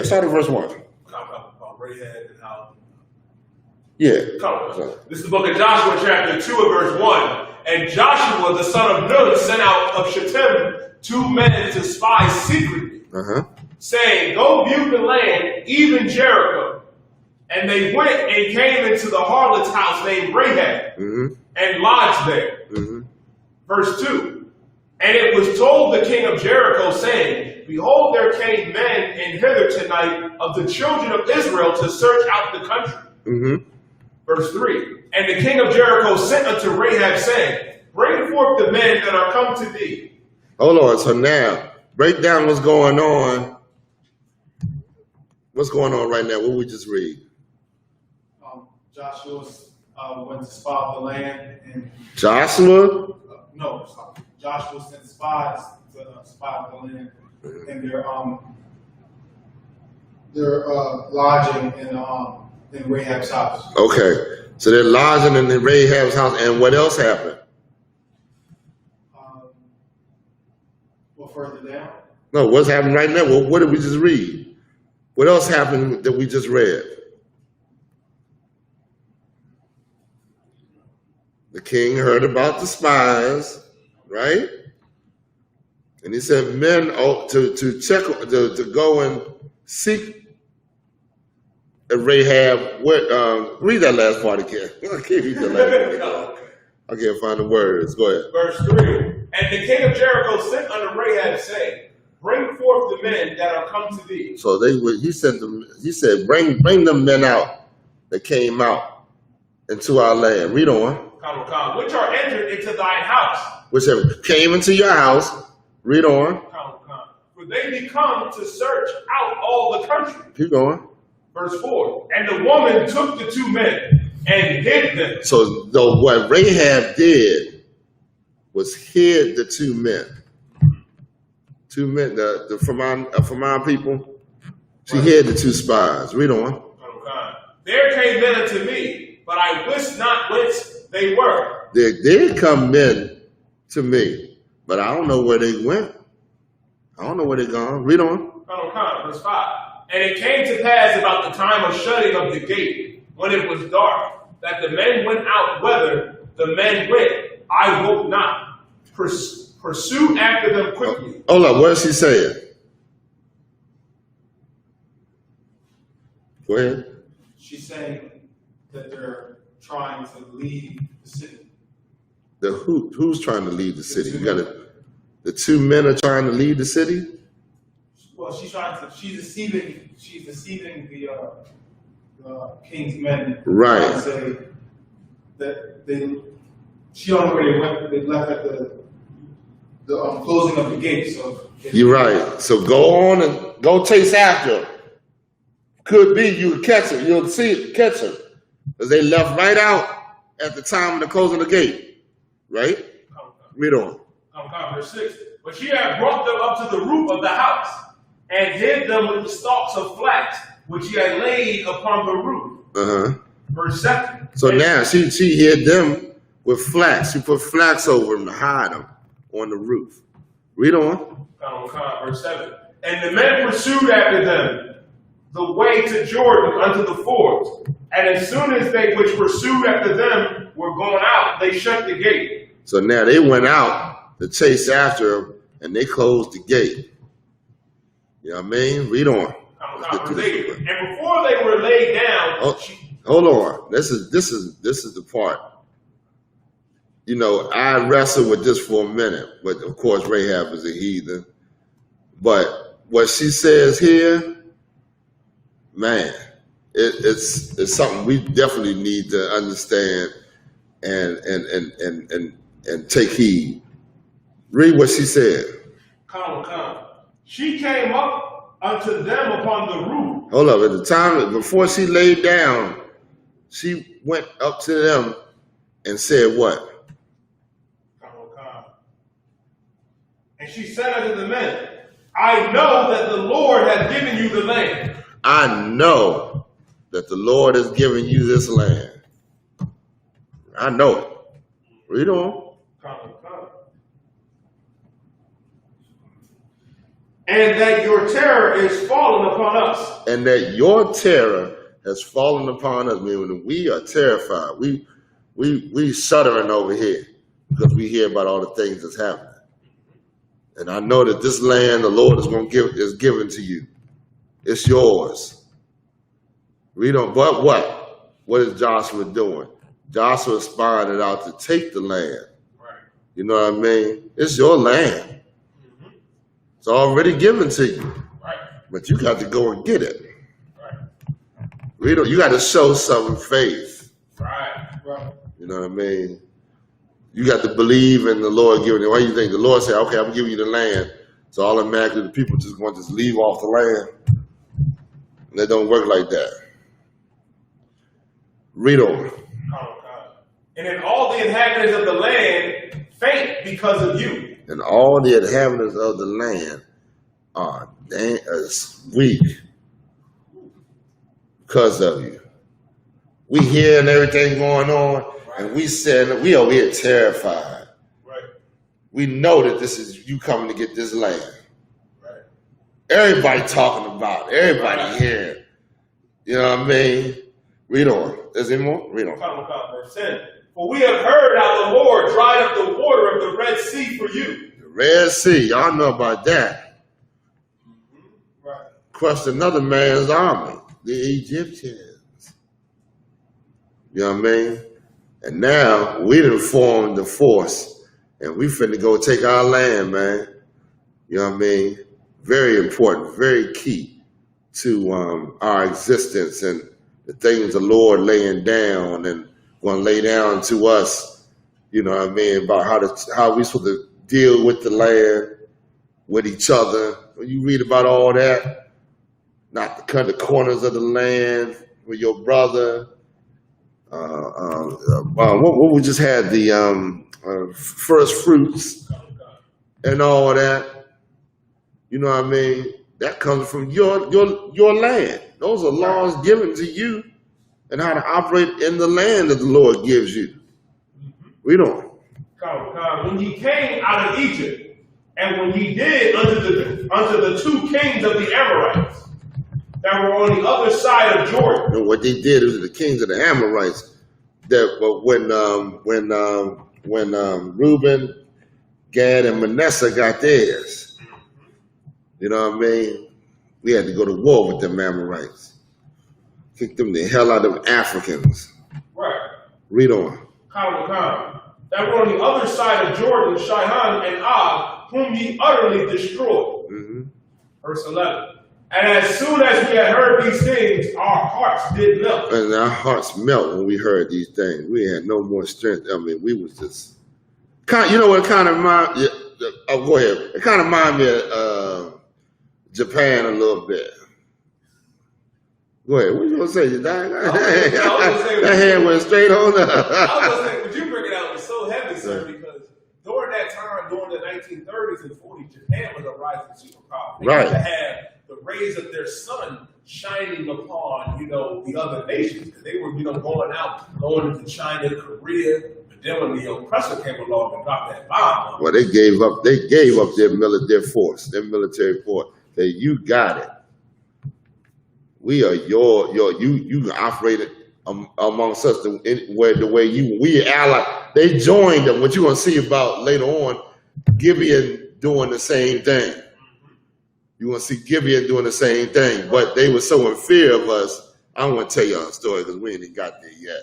Start at verse 1. Rahab and how. Yeah. This is the book of Joshua, chapter 2, and verse 1. And Joshua, the son of Nun, sent out of Shittim 2 men to spy secretly, saying, "Go view the land, even Jericho." And they went and came into the harlot's house named Rahab, and lodged there. Verse 2. And it was told the king of Jericho, saying, "Behold, there came men in hither tonight of the children of Israel to search out the country." Verse 3. And the king of Jericho sent unto Rahab, saying, "Bring forth the men that are come to thee." Hold on. So now, break down what's going on. What's going on right now? What we just read? Joshua went to spy out the land, and Joshua Joshua sent spies to spy out the land, and they're lodging in Rahab's house. Okay, so they're lodging in Rahab's house, and what else happened? Well, further down. No, what's happening right now? Well, what did we just read? What else happened that we just read? The king heard about the spies, right? And he sent men to check, to go and seek Rahab. Read that last part again. I can't read the last part. I can't find the words. Go ahead. Verse 3. And the king of Jericho sent unto Rahab, saying, "Bring forth the men that are come to thee." So he sent them. He said, "Bring them men out that came out into our land." Read on. Which are entered into thine house. Which have came into your house. Read on. For they be come to search out all the country. Keep going. Verse 4. And the woman took the 2 men and hid them. So what Rahab did was hid the 2 men. 2 men, from our people. She hid the 2 spies. Read on. There came men unto me, but I wist not whence they were. There did come men to me, but I don't know where they went. I don't know where they gone. Read on. Verse 5. And it came to pass about the time of shutting of the gate, when it was dark, that the men went out whither the men went. I woke not. Pursue after them quickly. Hold up, what is she saying? Go ahead. She's saying that they're trying to leave the city. Who's trying to leave the city? The 2 men are trying to leave the city? Well, she's deceiving the king's men. Right. To say that she don't know where they went. They left at the closing of the gate. So you're right. So go on and go chase after them. Could be you catch them. You'll see it, catch them. Because they left right out at the time of the closing of the gate. Right? Read on. Verse 6. But she had brought them up to the roof of the house, and hid them with the stalks of flax, which she had laid upon the roof. Verse 7. So now she hid them with flax. She put flax over them to hide them on the roof. Read on. Verse 7. And the men pursued after them the way to Jordan unto the fords. And as soon as they which pursued after them were gone out, they shut the gate. So now they went out to chase after them, and they closed the gate. You know what I mean? Read on. And before they were laid down, hold on. This is the part. You know, I wrestled with this for a minute, but of course Rahab is a heathen. But what she says here, man, it's something we definitely need to understand and take heed. Read what she said. She came up unto them upon the roof. Hold up. At the time before she laid down, she went up to them and said what? And she said unto the men, I know that the Lord hath given you the land. I know that the Lord has given you this land. I know it. Read on. And that your terror is fallen upon us. And that your terror has fallen upon us. I mean, we are terrified. We shuddering over here because we hear about all the things that's happening. And I know that this land the Lord is given to you. It's yours. Read on. But what? What is Joshua doing? Joshua spying out to take the land. Right. You know what I mean? It's your land. Mm-hmm. It's already given to you. Right. But you got to go and get it. Right. Read on. You got to show some faith. Right. Right. You know what I mean? You got to believe in the Lord giving it. Why do you think the Lord said, okay, I'm giving you the land? So automatically the people just want to just leave off the land. And it don't work like that. Read on. And then all the inhabitants of the land faint because of you. And all the inhabitants of the land are weak because of you. We hearing everything going on. And we said, we over here terrified. Right. We know that this is you coming to get this land. Right. Everybody talking about it. Everybody hearing. You know what I mean? Read on. Is there more? Read on. Verse 10. For we have heard how the Lord dried up the water of the Red Sea for you. The Red Sea. Y'all know about that. Mm-hmm. Right. Crushed another man's army. The Egyptians. You know what I mean? And now we done formed the force and we finna go take our land, man. You know what I mean? Very important, very key to our existence and the things the Lord laying down and going to lay down to us, you know what I mean, about how we supposed to deal with the land, with each other. When you read about all that, not to cut the corners of the land with your brother. What we just had the first fruits and all that. You know what I mean? That comes from your land. Those are laws given to you and how to operate in the land that the Lord gives you. Read on. When ye came out of Egypt, and when ye did unto the two kings of the Amorites that were on the other side of Jordan. And what they did was the kings of the Amorites. That when Reuben, Gad, and Manasseh got theirs, you know what I mean? We had to go to war with them Amorites. Kick them the hell out of them Africans. Right. Read on. That were on the other side of Jordan, Shihan and Og, whom ye utterly destroyed. Mm-hmm. Verse 11. And as soon as we had heard these things, our hearts did melt. And our hearts melt when we heard these things. We had no more strength. I mean, we was just you know what kind of remind? Oh, go ahead. It kind of reminded me of Japan a little bit. Go ahead. What you gonna say? That hand went straight on up. I was gonna say, would you bring it out? It was so heavy, sir, because during that time, during the 1930s and 40s, Japan was a rising superpower. They used to have the rays of their sun shining upon, the other nations, because they were, going into China, Korea. But then when the oppressor came along and dropped that bomb, well, they gave up their military force. You got it. We are you operated amongst us the way we ally. They joined them. What you're gonna see about later on, Gibeon doing the same thing. You're gonna see Gibeon doing the same thing, but they were so in fear of us. I don't want to tell y'all a story because we ain't got there yet.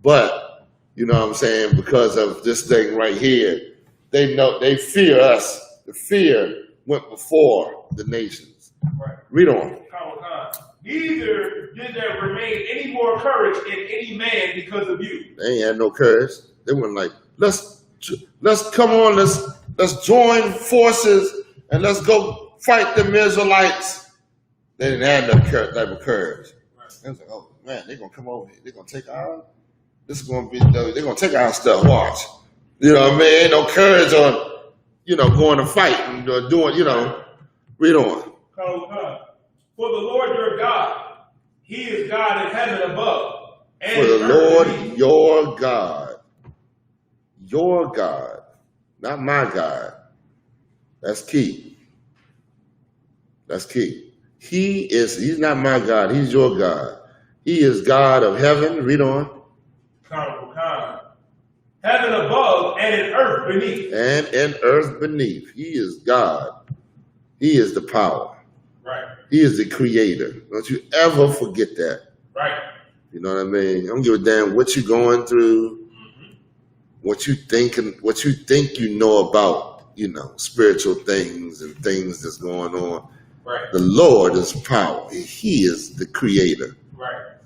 But you know what I'm saying, because of this thing right here, they fear us. The fear went before the nations. Right. Read on. Neither did there remain any more courage in any man because of you. They ain't had no courage. They weren't like, let's come on, let's join forces and let's go fight the Israelites. They didn't have that type of courage. Right. They was like, oh man, they're gonna come over here. They're gonna take our This is gonna be, they're gonna take our stuff. Watch. You know what I mean? Ain't no courage on, going to fight and doing, read on. For the Lord your God, he is God in heaven above. And For the Lord your God, not my God. That's key. That's key. He's not my God, he's your God. He is God of heaven, read on. Heaven above and in earth beneath. And in earth beneath. He is God. He is the power. Right. He is the creator. Don't you ever forget that. Right. You know what I mean? I don't give a damn what you're going through, what you think you know about, spiritual things and things that's going on. Right. The Lord is power. He is the creator. Right.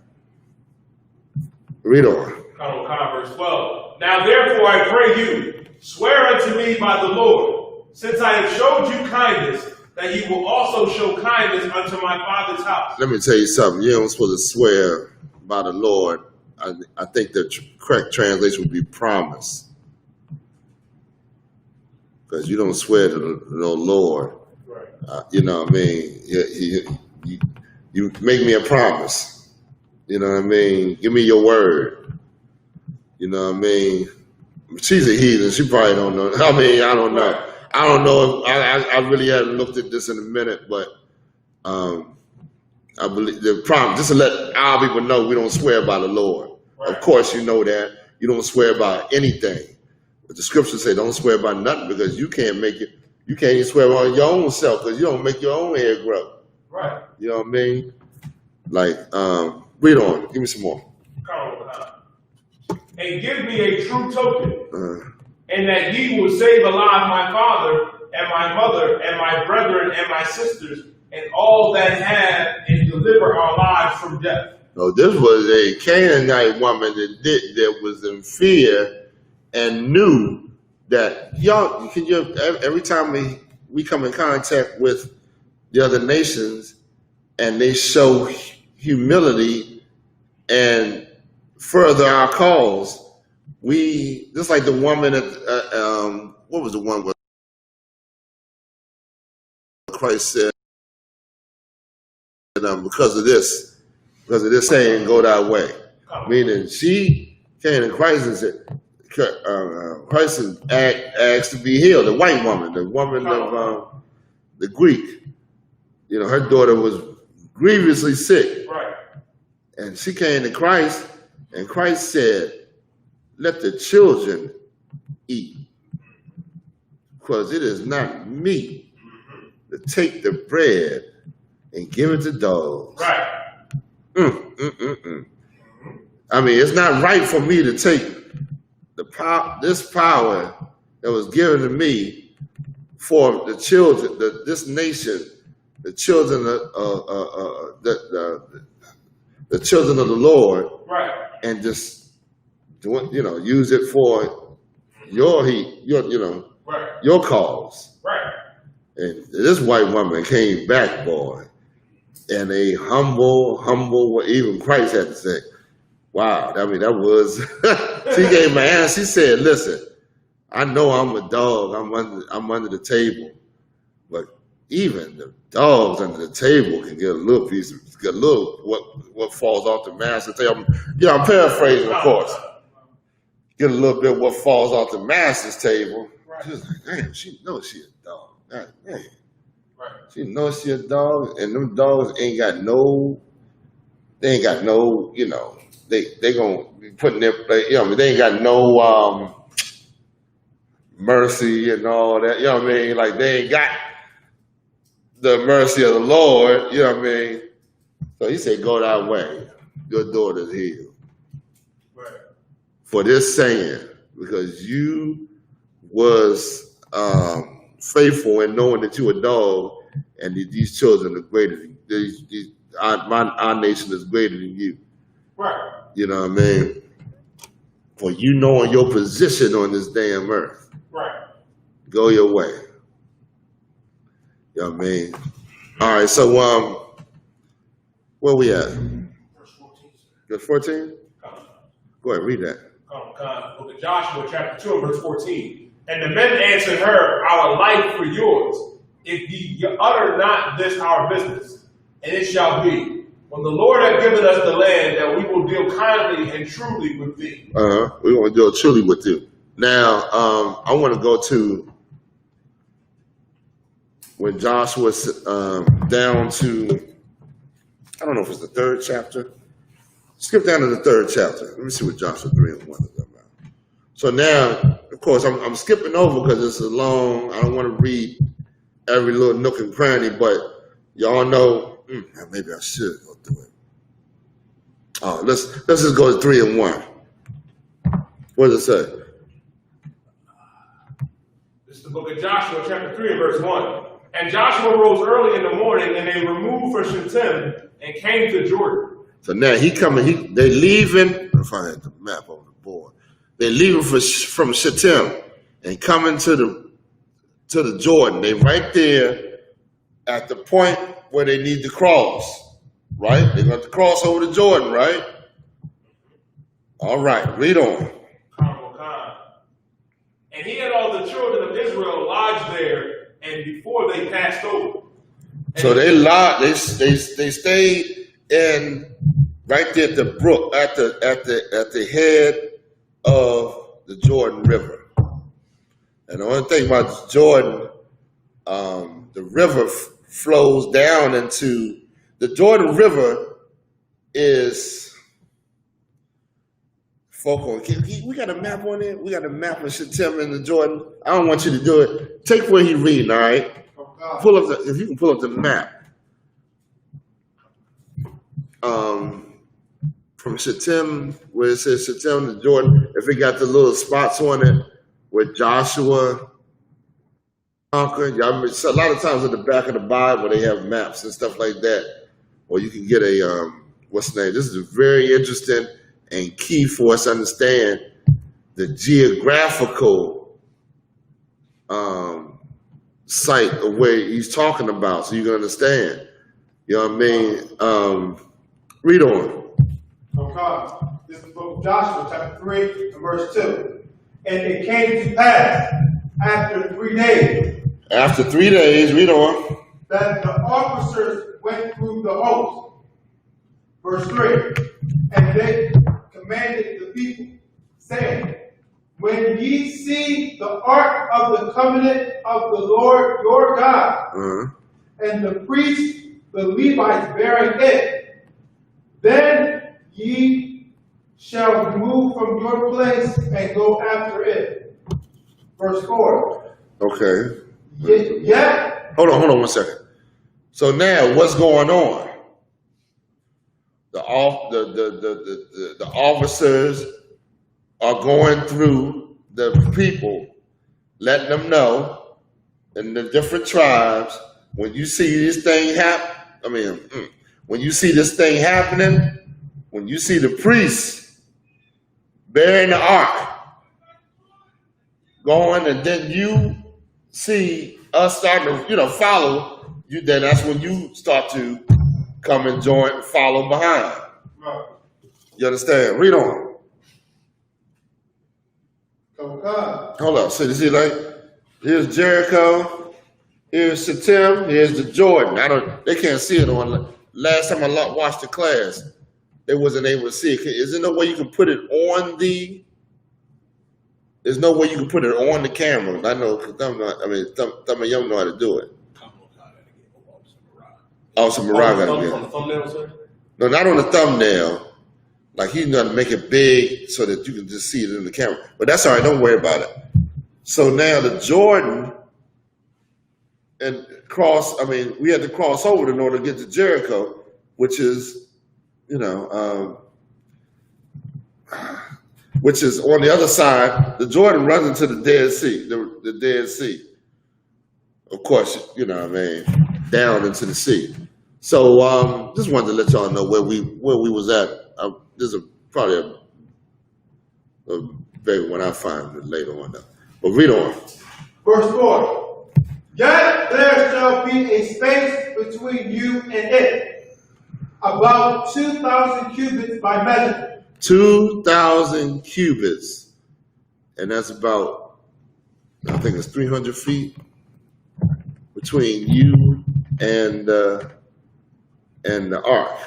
Read on. Verse 12. Now therefore I pray you, swear unto me by the Lord, since I have showed you kindness, that you will also show kindness unto my father's house. Let me tell you something. You ain't supposed to swear by the Lord. I think the correct translation would be promise. Because you don't swear to no Lord. Right. You know what I mean? You make me a promise. You know what I mean? Give me your word. You know what I mean? She's a heathen. She probably don't know. I mean, I don't know. Right. I don't know. I really haven't looked at this in a minute, but I believe the problem, just to let our people know, we don't swear by the Lord. Right. Of course, you know that. You don't swear by anything. But the scriptures say don't swear by nothing because you can't make it. You can't even swear on your own self because you don't make your own hair grow. Right. You know what I mean? Like, read on. Give me some more. And give me a true token, and that ye will save alive my father and my mother and my brethren and my sisters and all that have, and deliver our lives from death. No, this was a Canaanite woman that was in fear and knew that every time we come in contact with the other nations and they show humility and further our cause, we just like the woman at what was the one where Christ said, because of this saying, go that way. Meaning she came to Christ and said, Christ asked to be healed. The white woman, the woman of the Greek, her daughter was grievously sick. Right. And she came to Christ, and Christ said, let the children eat, because it is not meat to take the bread and give it to dogs. Right. I mean, it's not right for me to take this power that was given to me for the children, this nation, the children of the children of the Lord, right, and just use it for your right, your cause. right. And this white woman came back, boy, and a humble, even Christ had to say, wow, I mean, that was, she gave my answer. She said, listen, I know I'm a dog, I'm under the table, but even the dogs under the table can get a little piece of, what falls off the master's table. I'm paraphrasing, of course. Get a little bit what falls off the master's table. Right. She was like, damn, she knows she a dog. God, man. Right. She knows she a dog, and them dogs ain't got no, they gonna be putting their, they ain't got no mercy and all that, you know what I mean? Like, they ain't got the mercy of the Lord, you know what I mean? So he said, go that way, your daughter's healed. Right. For this saying, because you was faithful in knowing that you a dog, and these children are greater than our nation is greater than you. Right. You know what I mean? For you knowing your position on this damn earth. Right. Go your way. You know what I mean? All right, so where we at? Verse 14. Verse 14? Go ahead, read that. Book of Joshua, chapter 2, and verse 14. And the men answered her, our life for yours, if ye utter not this our business. And it shall be, when the Lord hath given us the land, that we will deal kindly and truly with thee. We want to deal truly with you. Now, I want to go to when Joshua's down to, I don't know if it's the 3rd chapter. Skip down to the 3rd chapter. Let me see what Joshua 3 and 1 is about. So now, of course, I'm skipping over because it's a long, I don't want to read every little nook and cranny, but y'all know, maybe I should go through it. Oh, let's just go to 3 and 1. What does it say? This is the book of Joshua, chapter 3 and verse 1. And Joshua rose early in the morning, and they removed from Shittim and came to Jordan. So now they leaving, if I had the map on the board, they leaving from Shittim and coming to the Jordan. They right there at the point where they need to cross, right? They're going to cross over the Jordan, right? All right, read on. And he had all the children of Israel lodged there, and before they passed over. So they stayed in right there at the brook, at the head of the Jordan River. And the only thing about Jordan, the river flows down into the Jordan River is. We got a map on it. We got a map of Shittim and the Jordan. I don't want you to do it. Take where he reading, all right? Pull up if you can pull up the map. From Shittim, where it says Shittim to Jordan, if it got the little spots on it where Joshua conquered. So a lot of times in the back of the Bible they have maps and stuff like that. Or you can get a what's the name? This is very interesting and key for us to understand the geographical site of where he's talking about, so you can understand. You know what I mean? Read on. Okay. This is the book of Joshua, chapter 3, and verse 2. And it came to pass after 3 days. After 3 days, read on. That the officers went through the host. Verse 3. And they commanded the people, saying, when ye see the ark of the covenant of the Lord your God, and the priests, the Levites bearing it, then ye shall remove from your place and go after it. Verse 4. Okay. Yet. Hold on 1 second. So now what's going on? The officers are going through the people, letting them know in the different tribes, when you see this thing when you see this thing happening, when you see the priests bearing the ark going, and then you see us starting to, follow you, then that's when you start to come and join and follow behind. Right. You understand? Read on. Okay. Hold up. So you see, like, here's Jericho, here's Shittim, here's the Jordan. They can't see it on. Last time I watched the class, they wasn't able to see it. Is there no way you can put it on there's no way you can put it on the camera. I know, because Thumb and Young know how to do it. Oh, so Mariah got to be on the thumbnail, sir? No, not on the thumbnail. Like, he's going to make it big so that you can just see it in the camera. But that's all right. Don't worry about it. So now the Jordan and we had to cross over in order to get to Jericho, which is, which is on the other side. The Jordan runs into the Dead Sea, the Dead Sea. Of course, down into the sea. So just wanted to let y'all know where we was at. This is probably a big one. I'll find it later on. But read on. Verse 4. Yet there shall be a space between you and it, about 2,000 cubits by measure. 2,000 cubits, and that's about, I think it's 300 feet between you and the ark.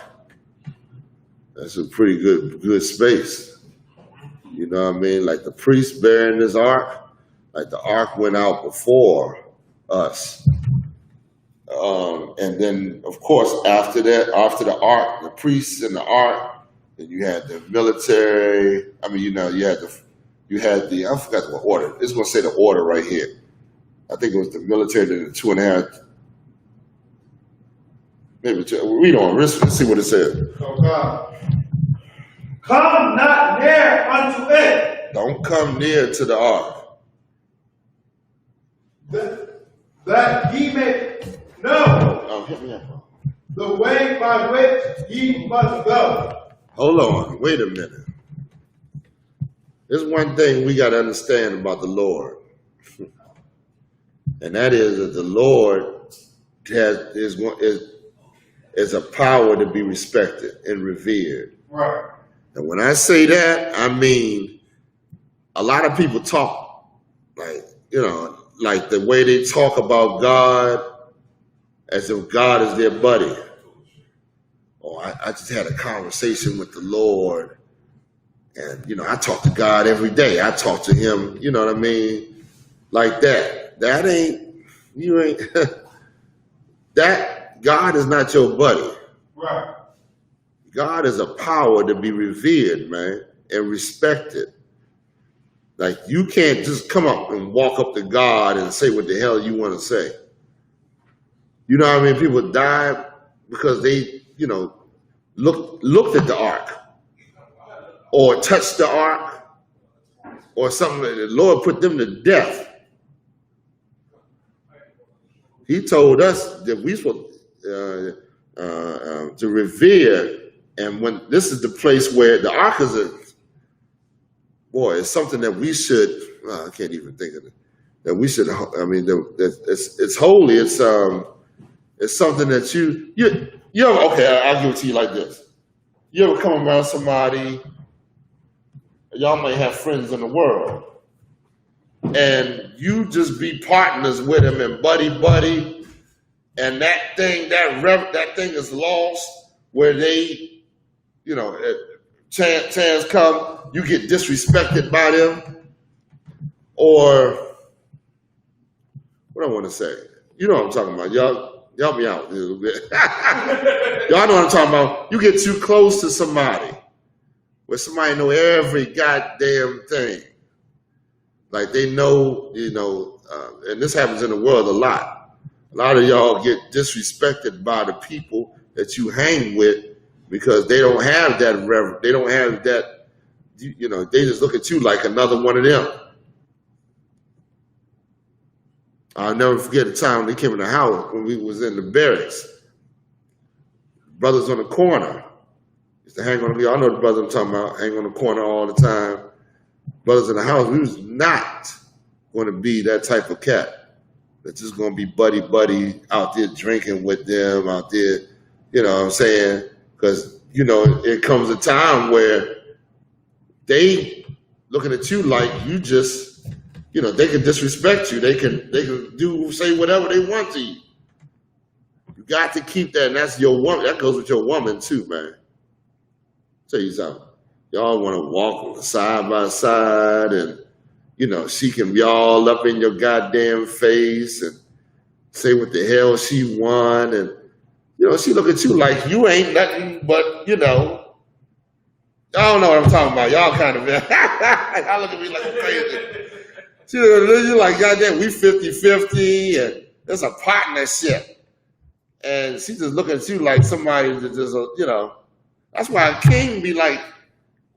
That's a pretty good space. You know what I mean? Like the priest bearing this ark, like the ark went out before us. And then, of course, after that, after the ark, the priests in the ark, then you had the military. I mean, you had the, I forgot what order. It's going to say the order right here. I think it was the military, then the 2.5. Maybe read on. Let's see what it says. So God, come not near unto it. Don't come near to the ark. That ye may know Hit me up. the way by which ye must go. Hold on. Wait a minute. There's one thing we got to understand about the Lord. And that is that the Lord is a power to be respected and revered. Right. And when I say that, I mean a lot of people talk like the way they talk about God as if God is their buddy. Or I just had a conversation with the Lord, and I talk to God every day. I talk to him, you know what I mean? Like that. That God is not your buddy. Right. God is a power to be revered, man, and respected. Like you can't just come up and walk up to God and say what the hell you want to say. You know what I mean? People die because they, looked at the ark or touched the ark or something. The Lord put them to death. He told us that we supposed to revere, and when this is the place where the ark is it's something that we should. I can't even think of it. That we should. I mean, it's holy. It's something that you ever, okay. I'll give it to you like this. You ever come around somebody? Y'all may have friends in the world, and you just be partners with them and buddy, and that thing is lost where they, chance come, you get disrespected by them, or what I want to say. You know what I'm talking about, y'all. Help me out a little bit. Y'all know what I'm talking about. You get too close to somebody where somebody know every goddamn thing. Like they know, and this happens in the world a lot. A lot of y'all get disrespected by the people that you hang with because they don't have that they don't have that, they just look at you like another one of them. I'll never forget the time they came in the house when we was in the barracks. Brothers on the corner used to hang on me. I know the brothers I'm talking about, hang on the corner all the time. Brothers in the house, we was not going to be that type of cat that's just going to be buddy out there drinking with them out there, you know what I'm saying? Because, it comes a time where they looking at you like you just, they can disrespect you. They can say whatever they want to you. You got to keep that, and that's your woman. That goes with your woman too, man. Tell you something. Y'all want to walk side by side, and she can be all up in your goddamn face and say what the hell she want, and she look at you like you ain't nothing but I don't know what I'm talking about. Y'all kind of y'all look at me like I'm crazy. You're like, goddamn, we 50-50, and there's a partnership. And she just looking at you like somebody that just, that's why a king be like,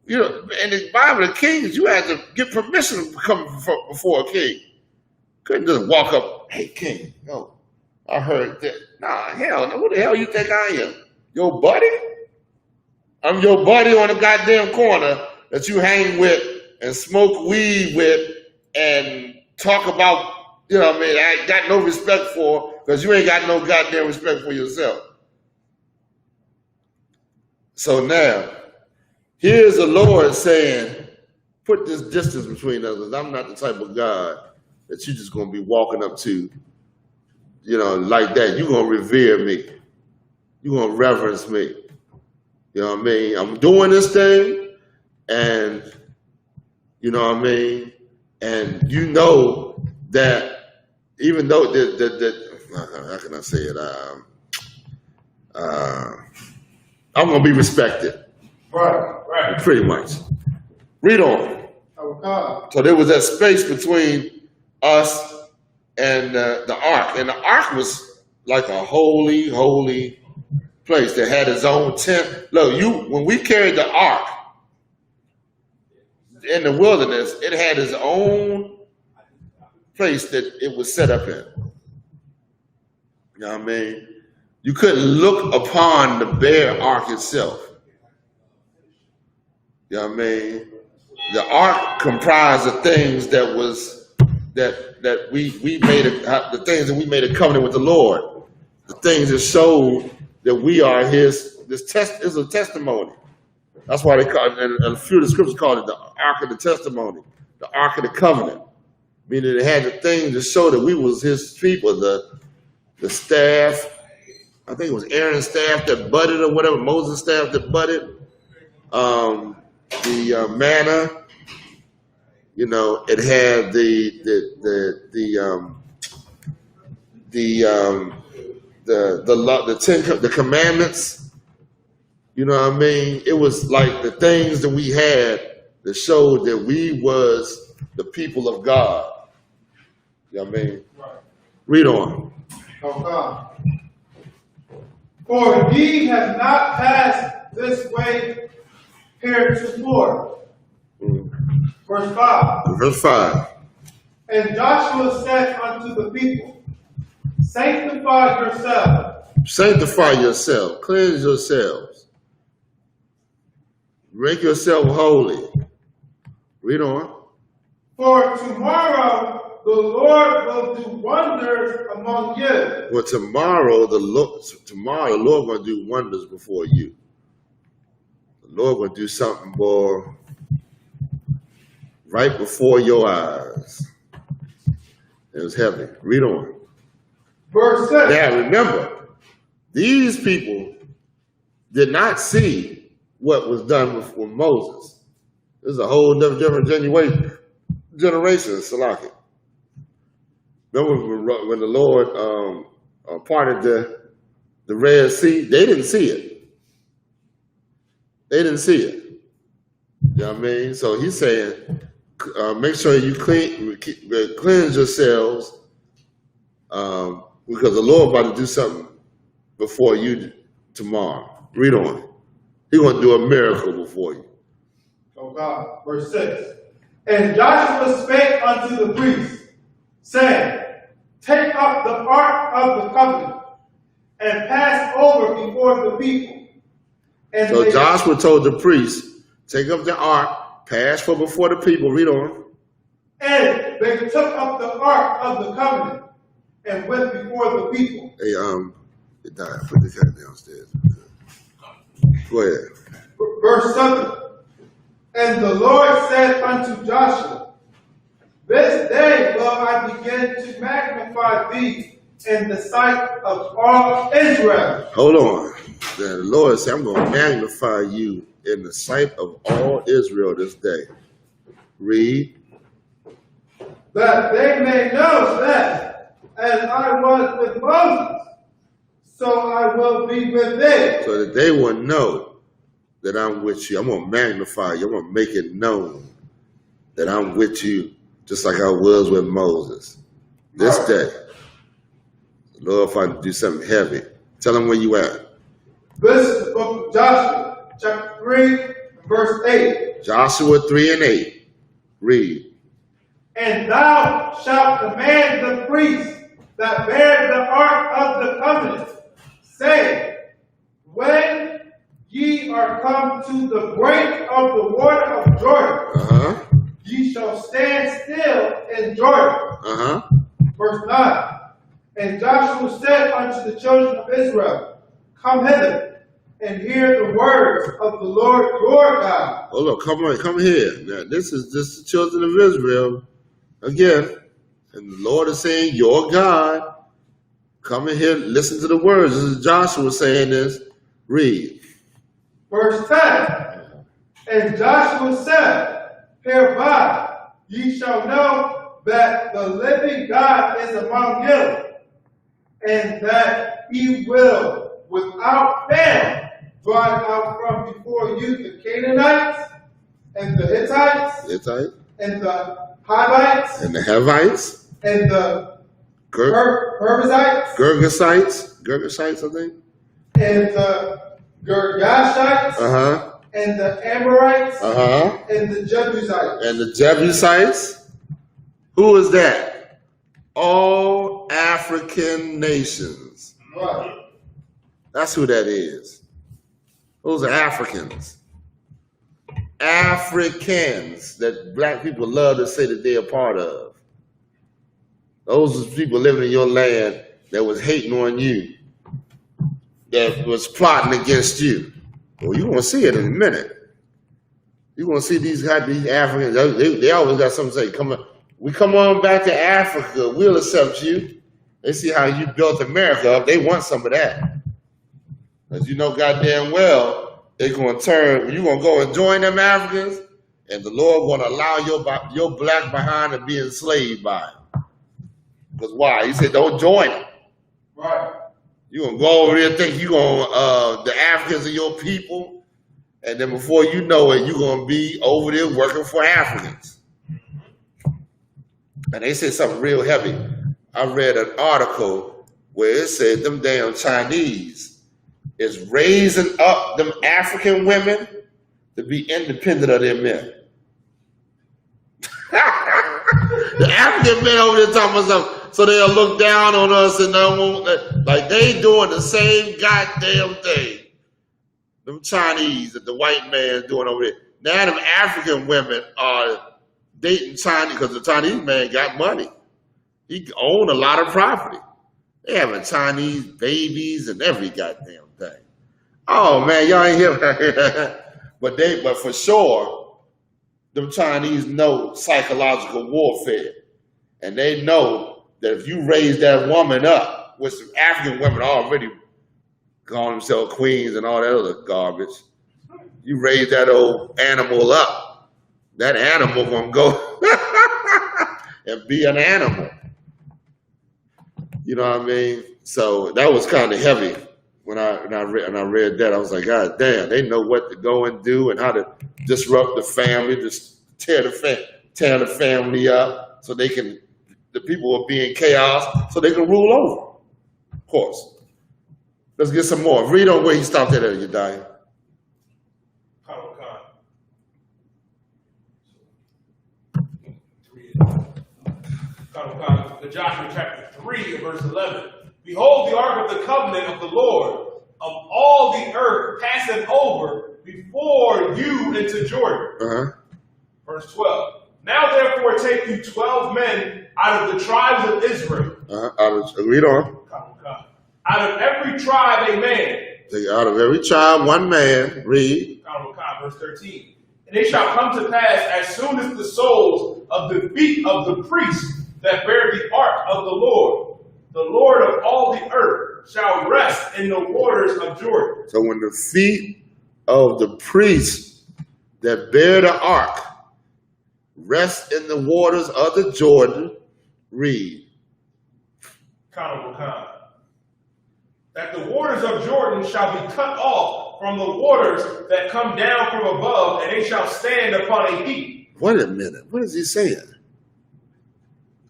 in the Bible, the kings, you had to get permission to come before a king. Couldn't just walk up, hey, king, I heard that. Nah, hell, no, who the hell you think I am? Your buddy? I'm your buddy on the goddamn corner that you hang with and smoke weed with and talk about, I ain't got no respect for, because you ain't got no goddamn respect for yourself. So now, Here's the Lord saying, put this distance between us, because I'm not the type of God that you're just going to be walking up to, you know, like that. You're going to revere me. You're going to reverence me. You know what I mean? I'm doing this thing, and you know what I mean? And you know that even though how can I say it? I'm going to be respected. Right. Pretty much. Read on. So there was that space between us and the ark. And the ark was like a holy place that had its own tent. Look, when we carried the ark in the wilderness, it had its own place that it was set up in. You know what I mean? You couldn't look upon the bare ark itself. You know what I mean? The ark comprised of things that we made the things that we made a covenant with the Lord. The things that showed that we are His. This test is a testimony. That's why they call it, and a few of the scriptures call it the ark of the testimony, the ark of the covenant, meaning it had the things to show that we was His people. The staff, I think it was Aaron's staff that budded or whatever, Moses' staff that budded. The manna, you know, it had the commandments. You know what I mean? It was like the things that we had that showed that we was the people of God. You know what I mean? Right. Read on. Okay. For ye have not passed this way heretofore. Verse 5. Verse 5. And Joshua said unto the people, sanctify yourselves. Sanctify yourself. Cleanse yourselves. Make yourself holy. Read on. For tomorrow the Lord will do wonders among you. Well, tomorrow the Lord going to do wonders before you. The Lord will do something, boy, right before your eyes. It was heavy. Read on. Verse 6. Now remember, these people did not see what was done with Moses. This is a whole different generation, Salaki. Remember when the Lord parted the Red Sea? They didn't see it. They didn't see it. You know what I mean? So he's saying, make sure you cleanse yourselves, because the Lord about to do something before you tomorrow. Read on. He's going to do a miracle before you. Oh God. Verse 6. And Joshua spake unto the priests, saying, take up the ark of the covenant, and pass over before the people. And so Joshua told the priests, take up the ark, pass before the people. Read on. And they took up the ark of the covenant and went before the people. Hey, it died. Put this head downstairs. Go ahead. Verse 7. And the Lord said unto Joshua, this day will I begin to magnify thee in the sight of all Israel. Hold on. The Lord said, I'm going to magnify you in the sight of all Israel this day. Read. That they may know that as I was with Moses, so I will be with thee. So that they will know that I'm with you. I'm going to magnify you. I'm going to make it known that I'm with you just like I was with Moses. This day. Lord, if I do something heavy, tell them where you at. This is the book of Joshua, chapter 3, verse 8. Joshua 3 and 8. Read. And thou shalt command the priests that bear the ark of the covenant, saying, when ye are come to the brink of the water of Jordan, ye shall stand still in Jordan. Verse 9. And Joshua said unto the children of Israel, come hither, and hear the words of the Lord your God. Oh, look, come here. Now, this is just the children of Israel again. And the Lord is saying, your God. Come in here, listen to the words. This is Joshua saying this. Read. Verse 10. And Joshua said, hereby ye shall know that the living God is among you, and that he will without fail drive out from before you the Canaanites, and the Hittites, and the Hivites, and the Hivites, and the Girgashites, I think, and the Girgashites, and the Amorites, and the Jebusites. And the Jebusites? Who is that? All African nations. Right. That's who that is. Those are Africans. Africans that black people love to say that they're a part of. Those are people living in your land that was hating on you, that was plotting against you. Well, you're going to see it in a minute. You're going to see these Africans, they always got something to say. Come on back to Africa. We'll accept you. They see how you built America up. They want some of that. Because you know goddamn well, they're going to turn, you're going to go and join them Africans, and the Lord going to allow your black behind to be enslaved by it. Because why? He said, don't join them. Right. You're going to go over there and think you're going to, the Africans are your people. And then before you know it, you're going to be over there working for Africans. And they said something real heavy. I read an article where it said them damn Chinese is raising up them African women to be independent of their men. The African men over there talking about something. So they'll look down on us and like they doing the same goddamn thing. Them Chinese that the white man is doing over there. Now them African women are dating Chinese because the Chinese man got money. He owned a lot of property. They having Chinese babies and every goddamn thing. Oh man, y'all ain't here. But for sure, them Chinese know psychological warfare. And they know that if you raise that woman up, which some African women already call themselves queens and all that other garbage, you raise that old animal up, that animal gonna go and be an animal. You know what I mean? So that was kind of heavy when I read that. I was like, God damn, they know what to go and do and how to disrupt the family, just tear the family up so they can. The people will be in chaos so they can rule over. Of course. Let's get some more. Read on where he stopped at, you dying. Joshua chapter 3 and verse 11. Behold, the ark of the covenant of the Lord of all the earth passing over before you into Jordan. Verse 12. Now therefore take you 12 men out of the tribes of Israel. Read on. Out of every tribe a man. Take out of every tribe one man. Read. Verse 13. And it shall come to pass as soon as the soles of the feet of the priests that bear the ark of the Lord of all the earth, shall rest in the waters of Jordan. So when the feet of the priests that bear the ark rest in the waters of the Jordan, read. That the waters of Jordan shall be cut off from the waters that come down from above, and they shall stand upon a heap. Wait a minute. What is he saying?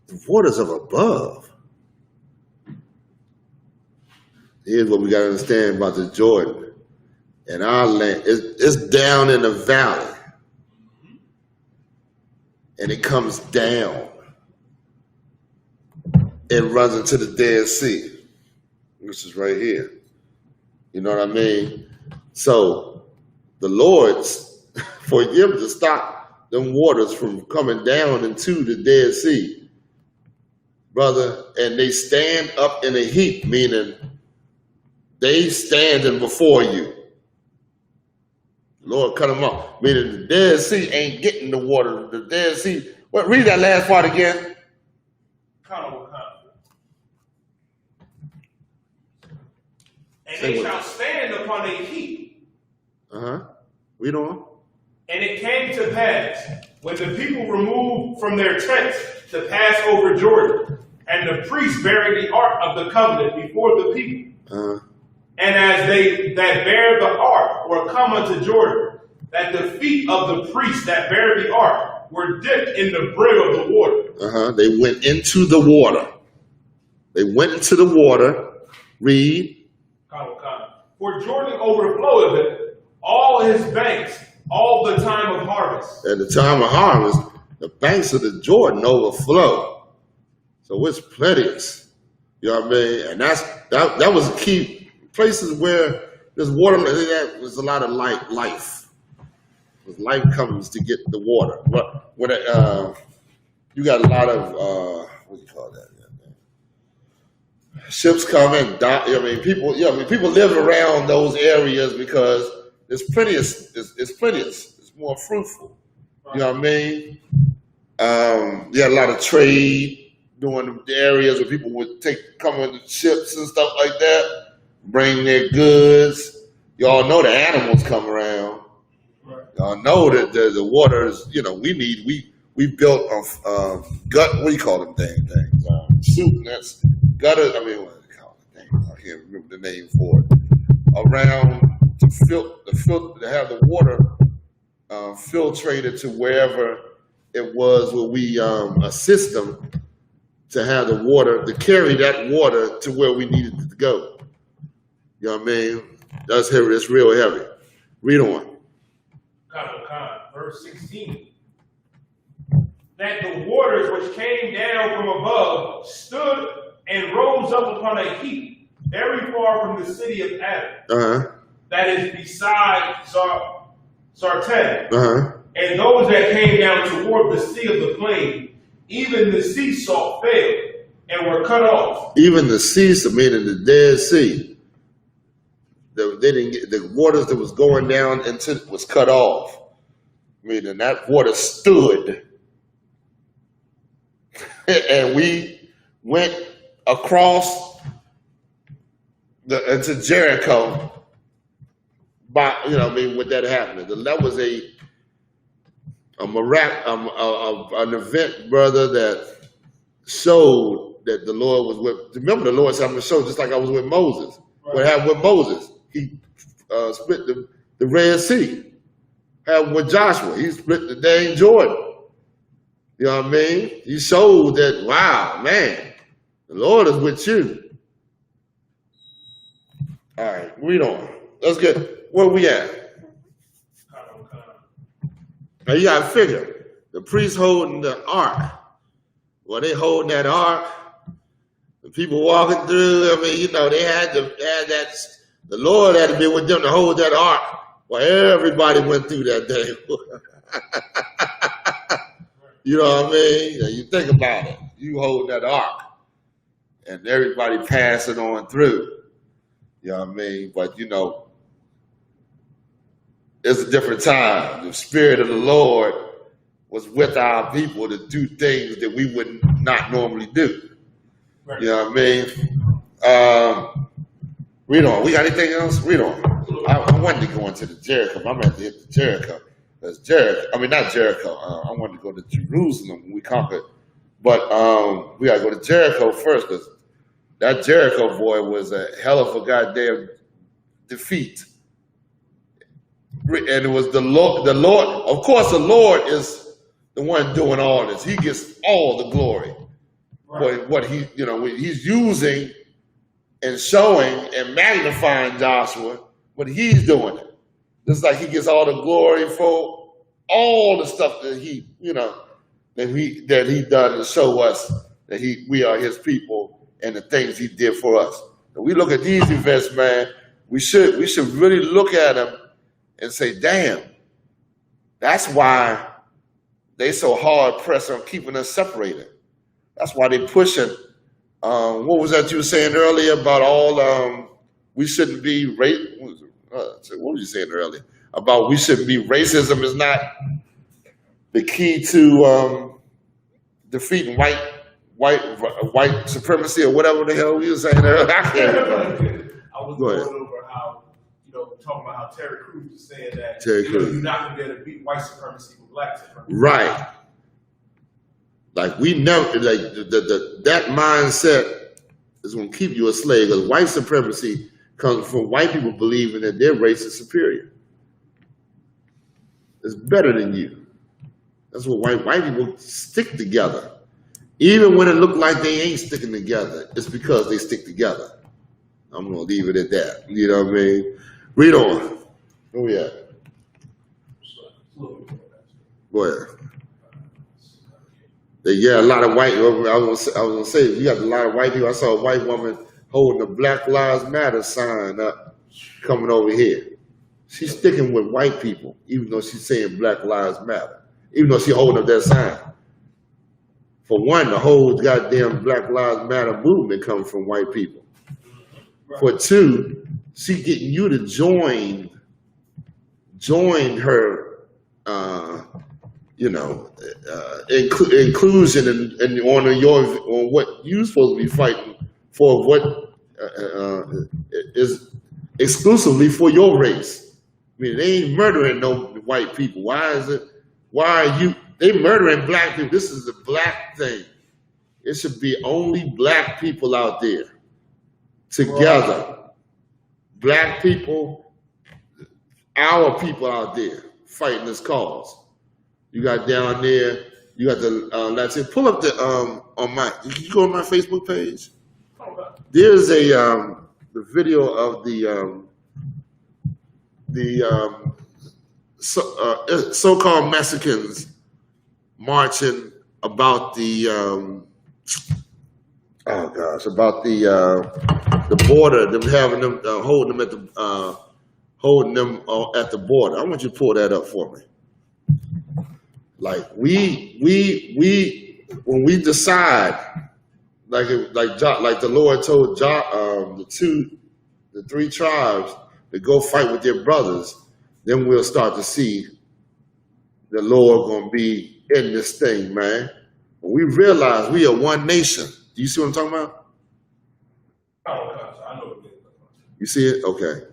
The waters of above. Here's what we got to understand about the Jordan. And our land, it's down in the valley. And it comes down. It runs into the Dead Sea, which is right here. You know what I mean? So the Lord's, for him to stop them waters from coming down into the Dead Sea, brother, and they stand up in a heap, meaning they standing before you. Lord cut them off. Meaning the Dead Sea ain't getting the water. The Dead Sea. What? Read that last part again. And they shall stand upon a heap. Read on. And it came to pass, when the people removed from their tents to pass over Jordan, and the priests buried the ark of the covenant before the people. And as they that bear the ark were come unto Jordan, that the feet of the priests that bear the ark were dipped in the brim of the water. They went into the water. They went into the water. Read. For Jordan overfloweth all his banks all the time of harvest. At the time of harvest, the banks of the Jordan overflow. So it's plenteous. You know what I mean? And that was key places where there's water. There's a lot of life. Life comes to get the water. But when you got a lot of what do you call that? Ships come and dock. I mean, people. Yeah, I mean, people live around those areas because it's plenteous. It's plenteous. It's more fruitful. You know what I mean? You had a lot of trade during the areas where people would come in ships and stuff like that, bring their goods. Y'all know the animals come around. Y'all know that the waters. You know, we built gut. What do you call them things? Soup nets. Gutter, I mean, what do you call it? I can't remember the name for it. Around to have the water filtrated to wherever it was where we a system to have the water, to carry that water to where we needed it to go. You know what I mean? That's heavy, it's real heavy. Read on. Verse 16. That the waters which came down from above stood and rose up upon a heap very far from the city of Adam, that is beside Zartan. And those that came down toward the sea of the plain, even the sea salt failed and were cut off. Even the sea, meaning the Dead Sea, they didn't get the waters that was going down into it was cut off. Meaning that water stood, and we went across into Jericho. By I mean, with that happening, that was an event, brother, that showed that the Lord was with. Remember, the Lord said, "I'm going to show," just like I was with Moses. Right. What happened with Moses? He split the Red Sea. Happened with Joshua. He split the dang Jordan. You know what I mean? He showed that, wow, man, the Lord is with you. All right, read on. Let's get where we at. Now you gotta figure the priests holding the ark. Well, they holding that ark. The people walking through. I mean, they had that. The Lord had to be with them to hold that ark. Well, everybody went through that day. You know what I mean? You think about it. You hold that ark, and everybody passing on through. You know what I mean? But it's a different time. The Spirit of the Lord was with our people to do things that we would not normally do. Right. You know what I mean? Read on. We got anything else? Read on. I wanted to go into the Jericho. I'm going to have to hit the Jericho. That's Jericho. I mean, not Jericho. I wanted to go to Jerusalem when we conquered. But we got to go to Jericho first, because that Jericho boy was a hell of a goddamn defeat. And it was the Lord. Of course, the Lord is the one doing all this. He gets all the glory. Right. What he's using and showing and magnifying Joshua, but he's doing it. Just like he gets all the glory for all the stuff that he done to show us that we are his people and the things he did for us. And we look at these events, man, we should really look at them and say, damn, that's why they so hard pressed on keeping us separated. That's why they pushing. What was that you were saying earlier about all? We shouldn't be raped. What was you saying earlier about we shouldn't be racism is not the key to defeating white supremacy or whatever the hell we were saying earlier. I can't remember. I was Go ahead. going over how, talking about how Terry Crews is saying that Crews. you're not going to be able to beat white supremacy with black supremacy. Right. Like we never, like that mindset is going to keep you a slave, because white supremacy comes from white people believing that their race is superior. It's better than you. That's what white people stick together. Even when it look like they ain't sticking together, it's because they stick together. I'm going to leave it at that. You know what I mean? Read on. Oh, yeah. Go ahead. Yeah, a lot of white, I was gonna say, you got a lot of white people. I saw a white woman holding a Black Lives Matter sign up, coming over here. She's sticking with white people, even though she's saying Black Lives Matter, even though she's holding up that sign. For one, the whole goddamn Black Lives Matter movement comes from white people. For two, she getting you to join her, inclusion and on what you're supposed to be fighting for, what is exclusively for your race. I mean, they ain't murdering no white people. Why are you? They murdering black people. This is a black thing. It should be only black people out there together. Right. Black people, our people out there fighting this cause. You got down there, you got the Latin. Pull up the on my. You go on my Facebook page. There's the video of the so-called Mexicans marching about the the border, them having them holding them at the border. I want you to pull that up for me. Like we when we decide, like the Lord told the three tribes to go fight with their brothers, then we'll start to see the Lord gonna be in this thing, man. When we realize we are one nation. Do you see what I'm talking about? Oh, gosh, I know what it is. You see it? Okay.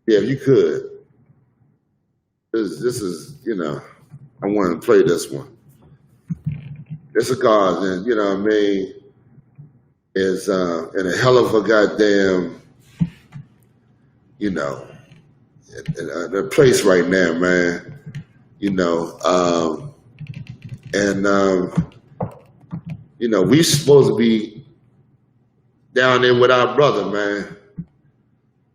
Yeah, if you could. This is, I want to play this one. This cigar, and you know what I mean, is in a hell of a goddamn, in a place right now, man. We supposed to be down there with our brother, man.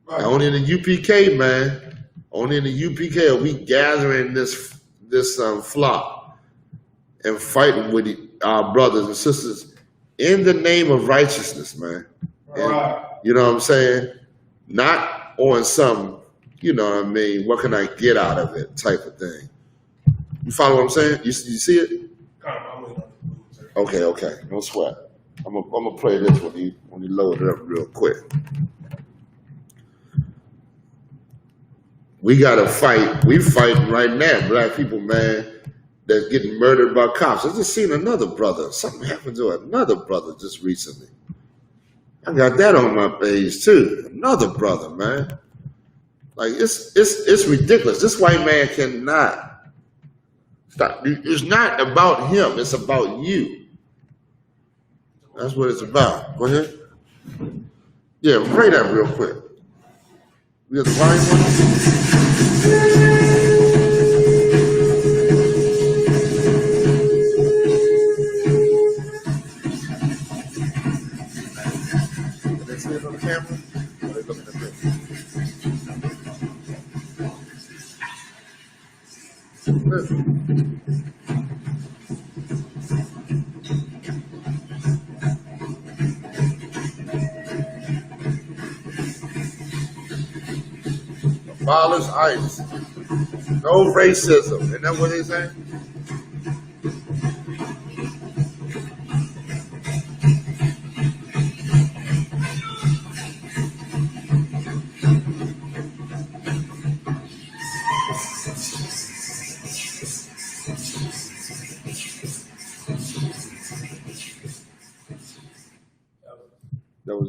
Right. Only in the UPK, man. Only in the UPK are we gathering this flock and fighting with our brothers and sisters in the name of righteousness, man. And, you know what I'm saying? Not on some, what can I get out of it type of thing. You follow what I'm saying? You see it? Okay. No sweat. I'm gonna play this when you load it up real quick. We gotta fight. We fighting right now, black people, man, that's getting murdered by cops. I just seen another brother. Something happened to another brother just recently. I got that on my page too. Another brother, man. Like it's ridiculous. This white man cannot stop. It's not about him. It's about you. That's what it's about. Go ahead. Yeah, play that real quick. We got the volume on. Can they see it on the camera? Or are they looking at this? Abolish ICE. No racism. Isn't that what they say?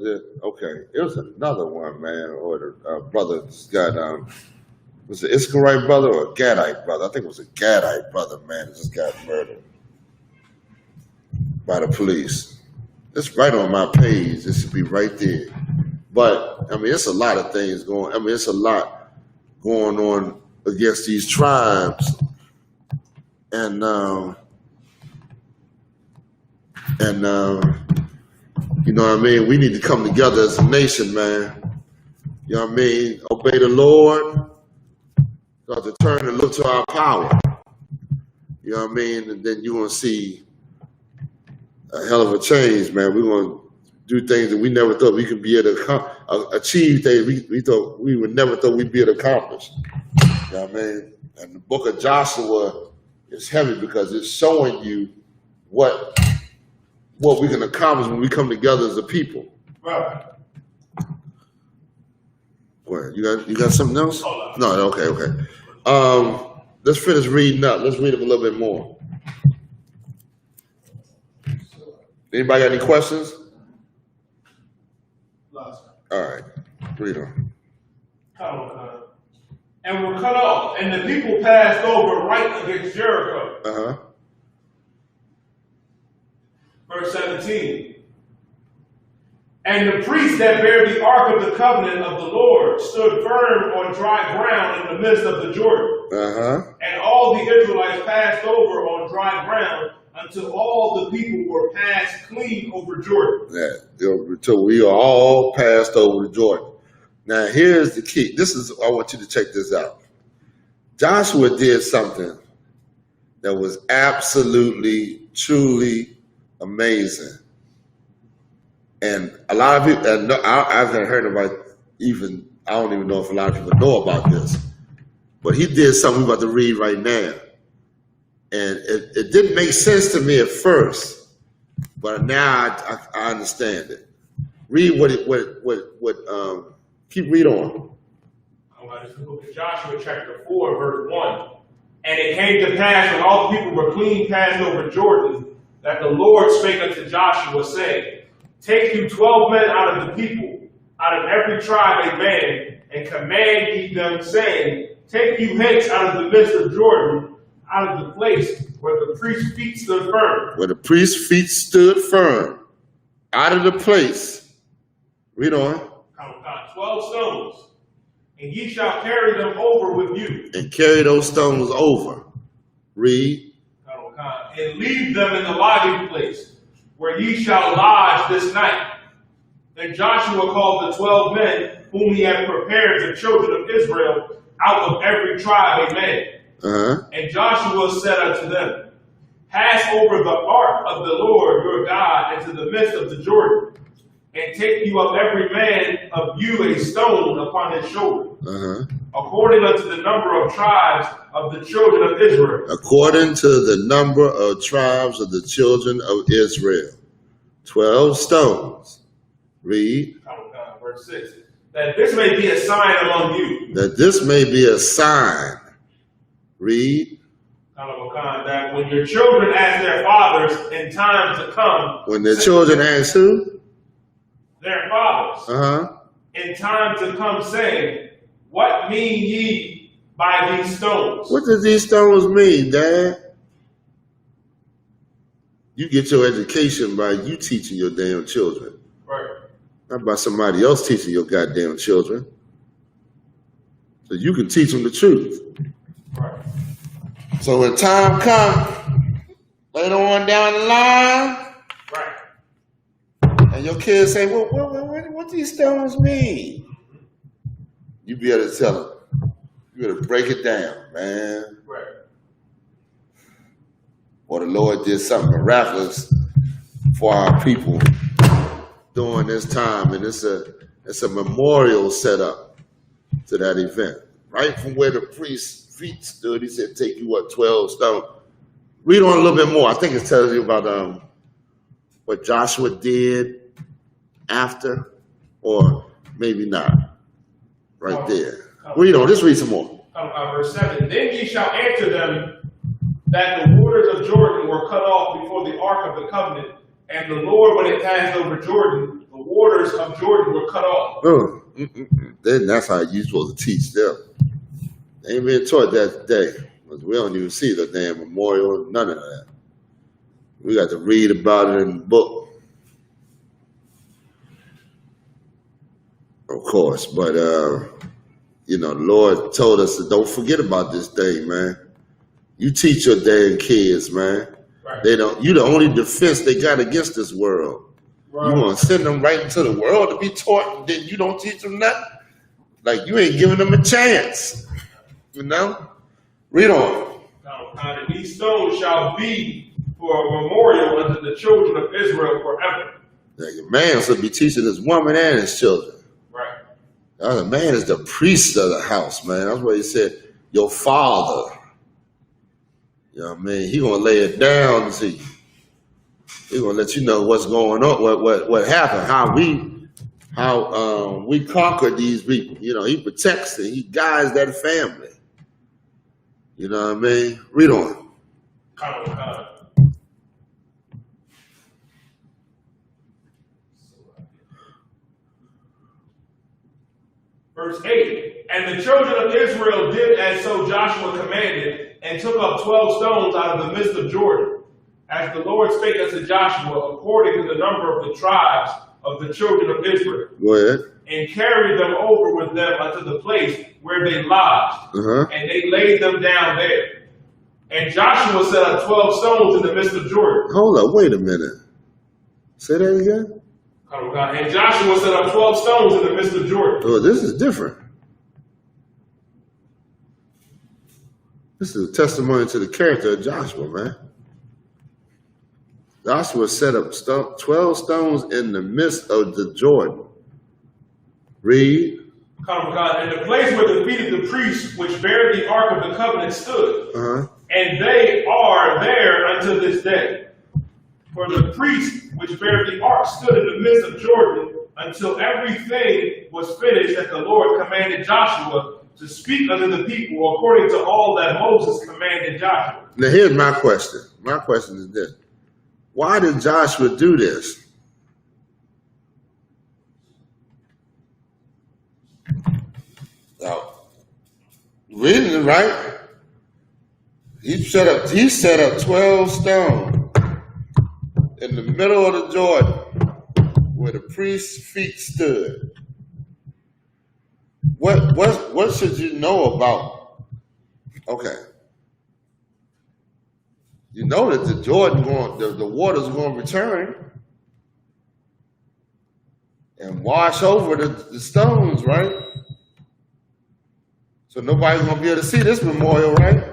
it? Okay, it was another one, man. Or the brother's got was it Issacharite brother or a Gadite brother? I think it was a Gadite brother, man, that just got murdered by the police. It's right on my page. It should be right there. But I mean, it's a lot of things going. I mean, it's a lot going on against these tribes, and you know what I mean? We need to come together as a nation, man. You know what I mean? Obey the Lord, start to turn and look to our power. You know what I mean? And then you're going to see a hell of a change, man. We're going to do things that we never thought we could be able to achieve things we would never thought we'd be able to accomplish. You know what I mean? And the book of Joshua is heavy because it's showing you what we can accomplish when we come together as a people. Right. What, you got something else? No, okay. Let's finish reading up. Let's read up a little bit more. Anybody got any questions? All right, read on. And were cut off, and the people passed over right against Jericho. Uh-huh. Verse 17. And the priests that bear the ark of the covenant of the Lord stood firm on dry ground in the midst of the Jordan. Uh-huh. And all the Israelites passed over on dry ground until all the people were passed clean over Jordan. Yeah, until we are all passed over the Jordan. Now, here's the key. I want you to check this out. Joshua did something that was absolutely, truly amazing. And a lot of people, I haven't heard about I don't even know if a lot of people know about this, but he did something we're about to read right now. And it didn't make sense to me at first, but now I understand it. Read keep read on. This is the book of Joshua, chapter 4, verse 1. And it came to pass when all the people were clean passed over Jordan, that the Lord spake unto Joshua, saying, Take you 12 men out of the people, out of every tribe a man, and command ye them, saying, Take you hence out of the midst of Jordan, out of the place where the priest's feet stood firm. Where the priest's feet stood firm. Out of the place. Read on. 12 stones. And ye shall carry them over with you. And carry those stones over. Read. And leave them in the lodging place, where ye shall lodge this night. Then Joshua called the 12 men, whom he had prepared, the children of Israel, out of every tribe a man. Uh-huh. And Joshua said unto them, Pass over the ark of the Lord your God into the midst of the Jordan, and take you up every man of you a stone upon his shoulder, according unto the number of tribes of the children of Israel. According to the number of tribes of the children of Israel. 12 stones. Read. Verse 6. That this may be a sign among you. That this may be a sign. Read. That when your children ask their fathers in time to come. When their children ask who? Their fathers. In time to come, saying, What mean ye by these stones? What does these stones mean, Dad? You get your education by you teaching your damn children. Right. Not by somebody else teaching your goddamn children. So you can teach them the truth. Right. So when time comes, later on down the line, right, and your kids say, well, what do these stones mean? You be able to tell them. You better break it down, man. Right. Or the Lord did something miraculous for our people during this time, and it's a memorial set up to that event. Right from where the priest's feet stood, he said, take you, 12 stones. Read on a little bit more. I think it tells you about what Joshua did after, or maybe not. Right there. Read on. Just read some more. Verse 7. Then ye shall answer them that the waters of Jordan were cut off before the ark of the covenant, and the Lord, when it passed over Jordan, the waters of Jordan were cut off. Then that's how you're supposed to teach them. They ain't been taught that today. We don't even see the damn memorial, none of that. We got to read about it in the book, of course. But you know, the Lord told us to don't forget about this thing, man. You teach your damn kids, man. Right. They don't. You the only defense they got against this world. Right. You want to send them right into the world to be taught, and then you don't teach them nothing. Like you ain't giving them a chance. You know. Read on. And these stones shall be for a memorial unto the children of Israel forever. Now, your man should be teaching his woman and his children. Right. Now, the man is the priest of the house, man. That's what he said. Your father. You know what I mean? He gonna lay it down to you. He gonna let you know what's going on, what happened, how we conquered these people. You know, he protects it. He guides that family. You know what I mean? Read on. Verse 8, and the children of Israel did as so Joshua commanded, and took up 12 stones out of the midst of Jordan, as the Lord spake unto Joshua, according to the number of the tribes of the children of Israel. Go ahead. And carried them over with them unto the place where they lodged, and they laid them down there. And Joshua set up 12 stones in the midst of Jordan. Hold up, wait a minute. Say that again. And Joshua set up 12 stones in the midst of Jordan. Oh, this is different. This is a testimony to the character of Joshua, man. Joshua set up 12 stones in the midst of the Jordan. Read. And the place where the feet of the priests which bare the ark of the covenant stood, and they are there unto this day. For the priests which bare the ark stood in the midst of Jordan until everything was finished that the Lord commanded Joshua to speak unto the people according to all that Moses commanded Joshua. Now here's my question. My question is this. Why did Joshua do this? Now, reading it right, he set up 12 stones in the middle of the Jordan where the priest's feet stood. What should you know about? Okay. You know that the Jordan the water's going to return and wash over the stones, right? So nobody's going to be able to see this memorial, right?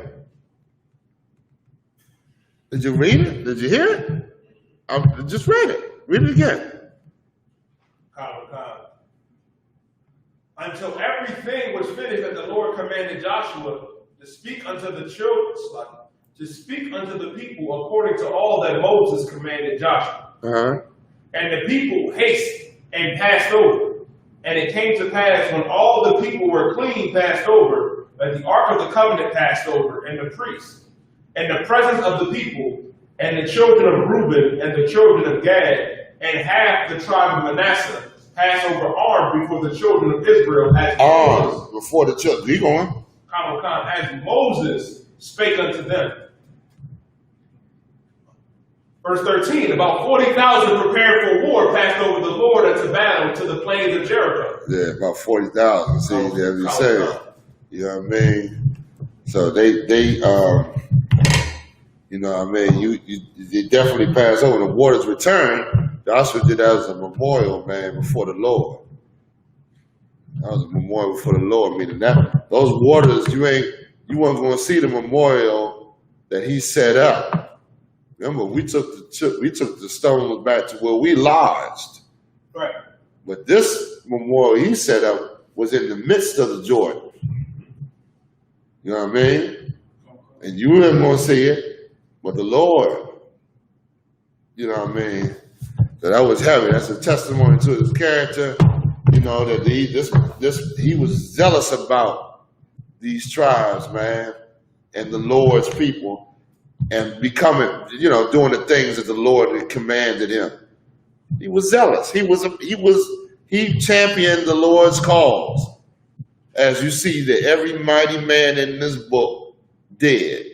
Did you read it? Did you hear it? I just read it. Read it again. Until everything was finished that the Lord commanded Joshua to speak unto the children, to speak unto the people according to all that Moses commanded Joshua. And the people hasted and passed over. And it came to pass when all the people were clean passed over, that the ark of the covenant passed over, and the priests, and the presence of the people, and the children of Reuben, and the children of Gad, and half the tribe of Manasseh, passed over armed before the children of Israel, as armed before the children. Keep going. As Moses spake unto them. Verse 13, about 40,000 prepared for war passed over the Lord unto battle to the plains of Jericho. Yeah, about 40,000. See, as you say, you know what I mean? So they you know what I mean? You definitely pass over. The waters return. Joshua did that as a memorial, man, before the Lord. That was a memorial before the Lord, meaning that those waters, you weren't going to see the memorial that he set up. Remember, we took the stones back to where we lodged. Right. But this memorial he set up was in the midst of the Jordan. You know what I mean? And you weren't going to see it, but the Lord, you know what I mean? So that was heavy. That's a testimony to his character. You know, that he was zealous about these tribes, man, and the Lord's people, and becoming, you know, doing the things that the Lord had commanded him. He was zealous. He championed the Lord's cause. As you see that every mighty man in this book did.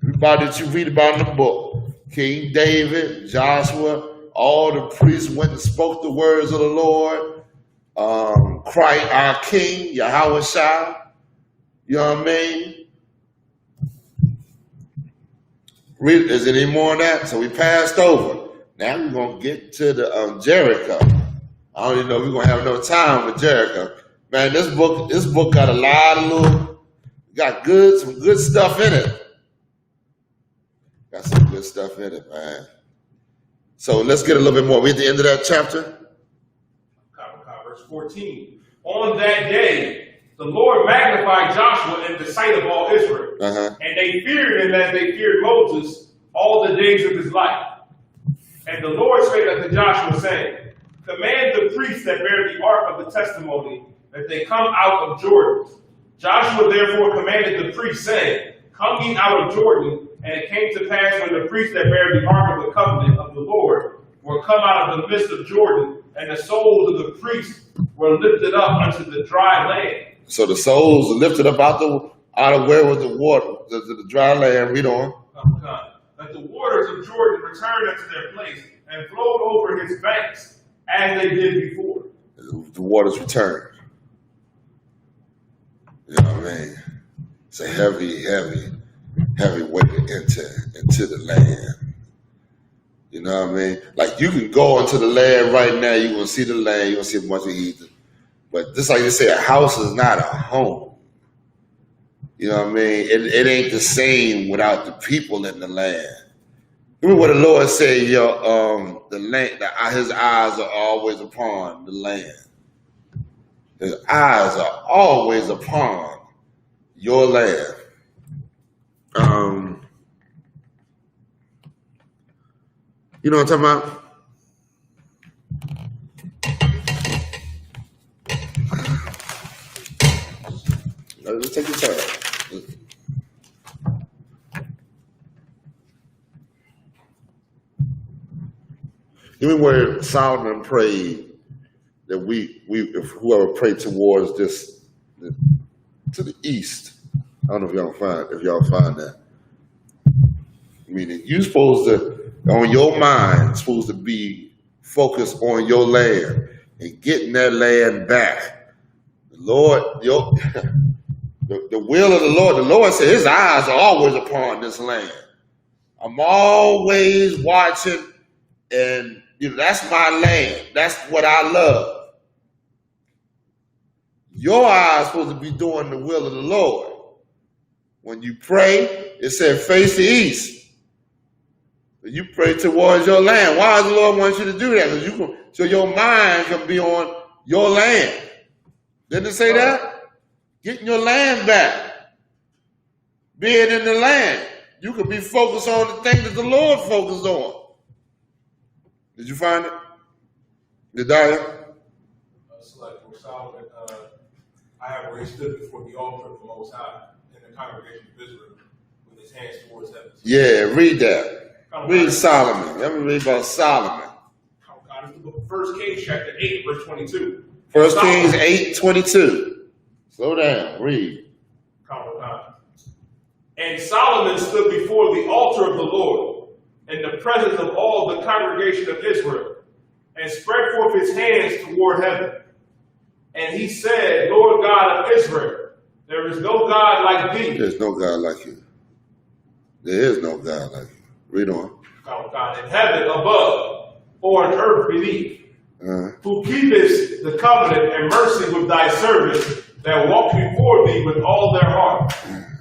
Everybody that you read about in the book, King David, Joshua, all the priests went and spoke the words of the Lord. Christ, our King, Yahweh Shai. You know what I mean? Is there any more on that? So we passed over. Now we're going to get to the Jericho. I don't even know if we're going to have enough time with Jericho. Man, this book got a lot of got some good stuff in it. Got some good stuff in it, man. So let's get a little bit more. We at the end of that chapter? Verse 14. On that day, the Lord magnified Joshua in the sight of all Israel. And they feared him as they feared Moses all the days of his life. And the Lord spake unto Joshua, saying, command the priests that bear the ark of the testimony that they come out of Jordan. Joshua therefore commanded the priests, saying, come ye out of Jordan. And it came to pass when the priests that bear the ark of the covenant of the Lord were come out of the midst of Jordan, and the souls of the priests were lifted up unto the dry land. So the souls are lifted up out of where was the water, the dry land. Read on. That the waters of Jordan returned unto their place and flowed over his banks as they did before. The waters returned. You know what I mean? It's a heavy way to enter into the land. You know what I mean? Like you can go into the land right now, you're going to see the land, you're going to see a bunch of heathen. But just like you say, a house is not a home. You know what I mean? It ain't the same without the people in the land. Remember what the Lord said, the land, his eyes are always upon the land. His eyes are always upon your land. You know what I'm talking about? Let's take your time. Even where Solomon prayed that if whoever prayed towards this to the east. I don't know if y'all find that. Meaning you supposed to, on your mind, supposed to be focused on your land and getting that land back. The Lord, the will of the Lord said his eyes are always upon this land. I'm always watching, and that's my land. That's what I love. Your eyes supposed to be doing the will of the Lord. When you pray, it said face the east. You pray towards your land. Why does the Lord want you to do that? So your mind can be on your land. Didn't it say that? Getting your land back. Being in the land. You can be focused on the thing that the Lord focused on. Did you find it? Didiah? Select for Solomon, I have where he stood before the altar of the Most High in the congregation of Israel with his hands towards heaven. Yeah, read that. Read Solomon. Let me read about Solomon. God, it's the book of 1 Kings chapter 8, verse 22. 1 Kings 8:22. Slow down. Read. And Solomon stood before the altar of the Lord in the presence of all the congregation of Israel and spread forth his hands toward heaven. And he said, Lord God of Israel, there is no God like thee. There's no God like you. There is no God like you. Read on. God in heaven above, or on earth beneath, who keepest the covenant and mercy with thy servants that walk before thee with all their heart.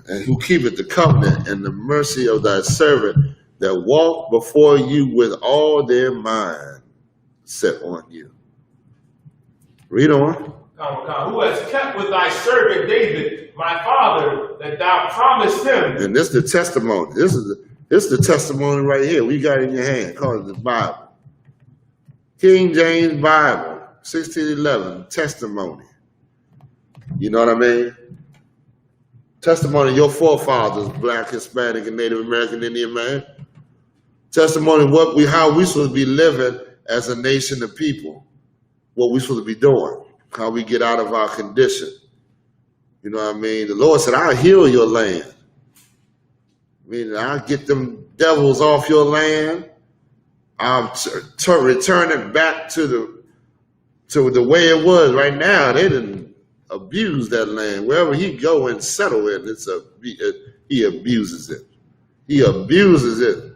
And who keepeth the covenant and the mercy of thy servant that walk before you with all their mind set on you. Read on. Who has kept with thy servant David, my father, that thou promised him. And this is the testimony. This is the testimony right here. We got it in your hand. Call it the Bible. King James Bible, 1611, testimony. You know what I mean? Testimony of your forefathers, Black, Hispanic, and Native American Indian man. Testimony of how we supposed to be living as a nation of people, what we supposed to be doing, how we get out of our condition. You know what I mean? The Lord said, I'll heal your land. Meaning I'll get them devils off your land. I'll return it back to the way it was. Right now, they didn't abuse that land. Wherever he go and settle it, he abuses it. He abuses it.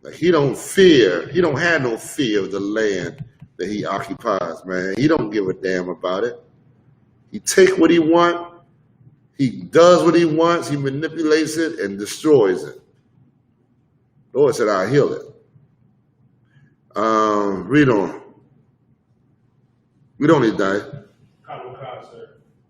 Like he don't have no fear of the land that he occupies, man. He don't give a damn about it. He take what he want, he does what he wants, he manipulates it and destroys it. The Lord said, I'll heal it. Read on. We don't need that.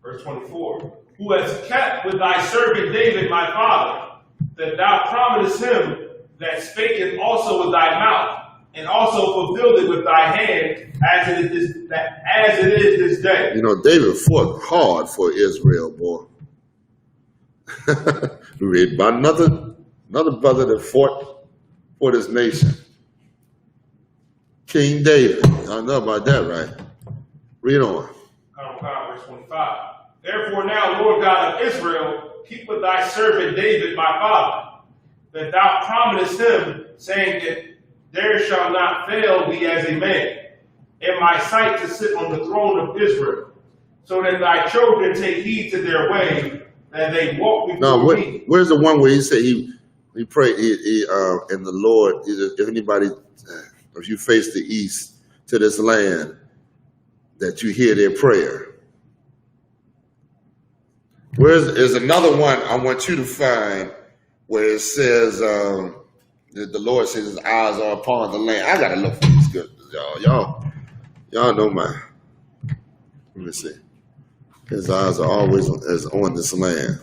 Verse 24. Who has kept with thy servant David my father, that thou promised him, that spaketh also with thy mouth, and also fulfilled it with thy hand, as it is this day. You know, David fought hard for Israel, boy. We read about another brother that fought for this nation. King David. I know about that, right? Read on. Verse 25. Therefore now, Lord God of Israel, keep with thy servant David my father, that thou promised him, saying that there shall not fail thee as a man in my sight to sit on the throne of Israel, so that thy children take heed to their way, that they walk before me. Where's the one where he said he prayed in the Lord, if you face the east to this land, that you hear their prayer? There's another one I want you to find where it says that the Lord says his eyes are upon the land. I gotta look for these scriptures, y'all know mine. Let me see. His eyes are always on this land.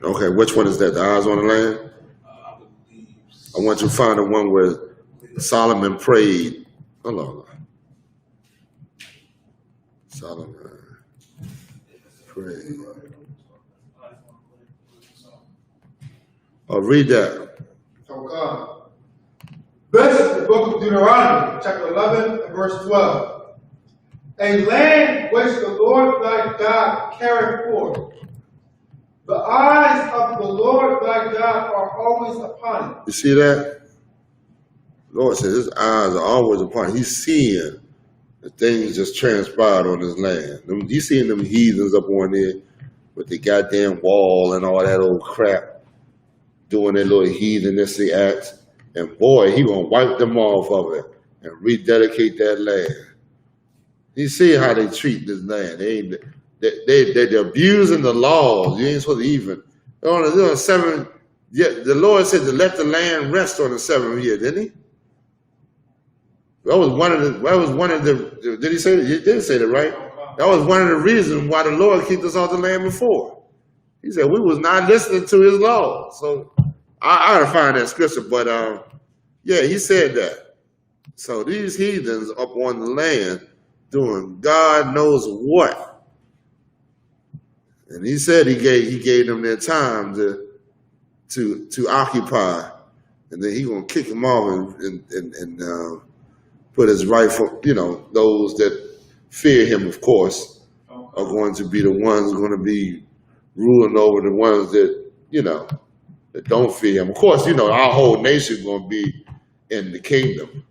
Okay, which one is that? The eyes on the land? I want you to find the one where Solomon prayed. Hold on. Solomon prayed. Oh, read that. Okay. This is the book of Deuteronomy, chapter 11 and verse 12. A land which the Lord thy God carried forth. The eyes of the Lord thy God are always upon it. You see that? The Lord says his eyes are always upon it. He's seeing the things just transpired on this land. You seeing them heathens up on there with the goddamn wall and all that old crap, doing their little heathenistic acts. And boy, he gonna wipe them off of it and rededicate that land. You see how they treat this land. They're abusing the laws. You ain't supposed to even. On the seventh, the Lord said to let the land rest on the 7th year, didn't he? That was one of the. Did he say that? He did say that, right? That was one of the reasons why the Lord kicked us off the land before. He said we was not listening to his law. So I gotta find that scripture, but yeah, he said that. So these heathens up on the land doing God knows what. And he said he gave them their time to occupy, and then he gonna kick them off and put his rightful, those that fear him, of course, are going to be the ones going to be ruling over the ones that that don't fear him. Of course, our whole nation is going to be in the kingdom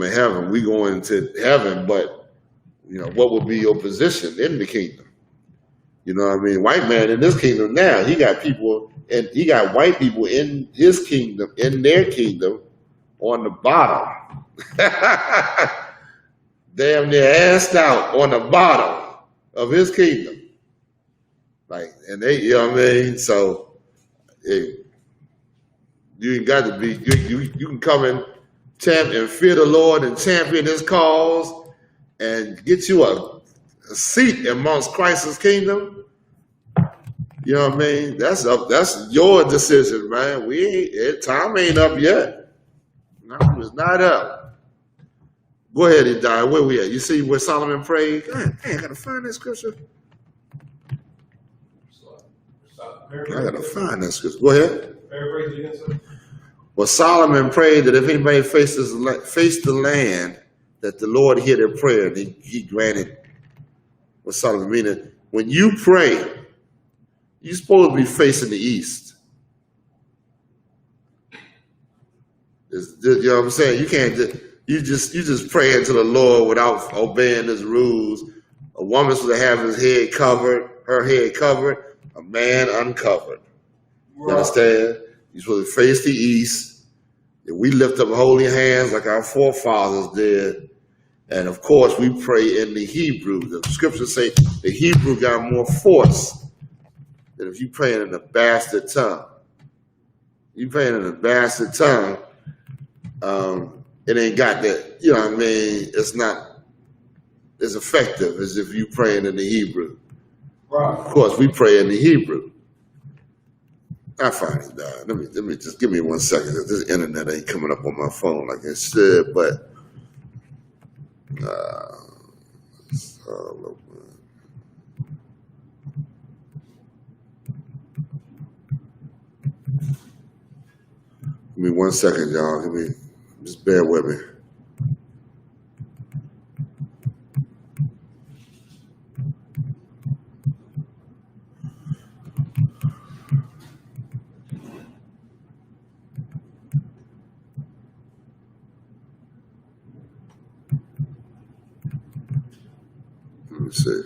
of heaven. We going to heaven, but what will be your position in the kingdom? You know what I mean? White man in this kingdom now, he got people, and he got white people in his kingdom, in their kingdom, on the bottom. Damn near assed out on the bottom of his kingdom. And they, you know what I mean? So, you ain't got to be, you can come and champion, fear the Lord and champion his cause and get you a seat amongst Christ's kingdom. You know what I mean? That's your decision, man. Time ain't up yet. No, it's not up. Go ahead, he died. Where we at? You see where Solomon prayed? God, I gotta find that scripture. I gotta find that scripture. Go ahead. Paraphrase again, sir. Well, Solomon prayed that if anybody faced the land, that the Lord hear their prayer, and he granted what Solomon meaning. When you pray, you're supposed to be facing the east. You know what I'm saying? You can't just pray into the Lord without obeying His rules. A woman's supposed to have her head covered, a man uncovered. You understand? You're supposed to face the east. And we lift up holy hands like our forefathers did. And of course, we pray in the Hebrew. The scriptures say the Hebrew got more force than if you praying in a bastard tongue. You praying in a bastard tongue, it ain't got that, you know what I mean? It's not as effective as if you praying in the Hebrew. Right. Of course, we pray in the Hebrew. I find it, dog. Let me just give me 1 second. This internet ain't coming up on my phone like it should, but give me 1 second, y'all. Just bear with me. Let me see.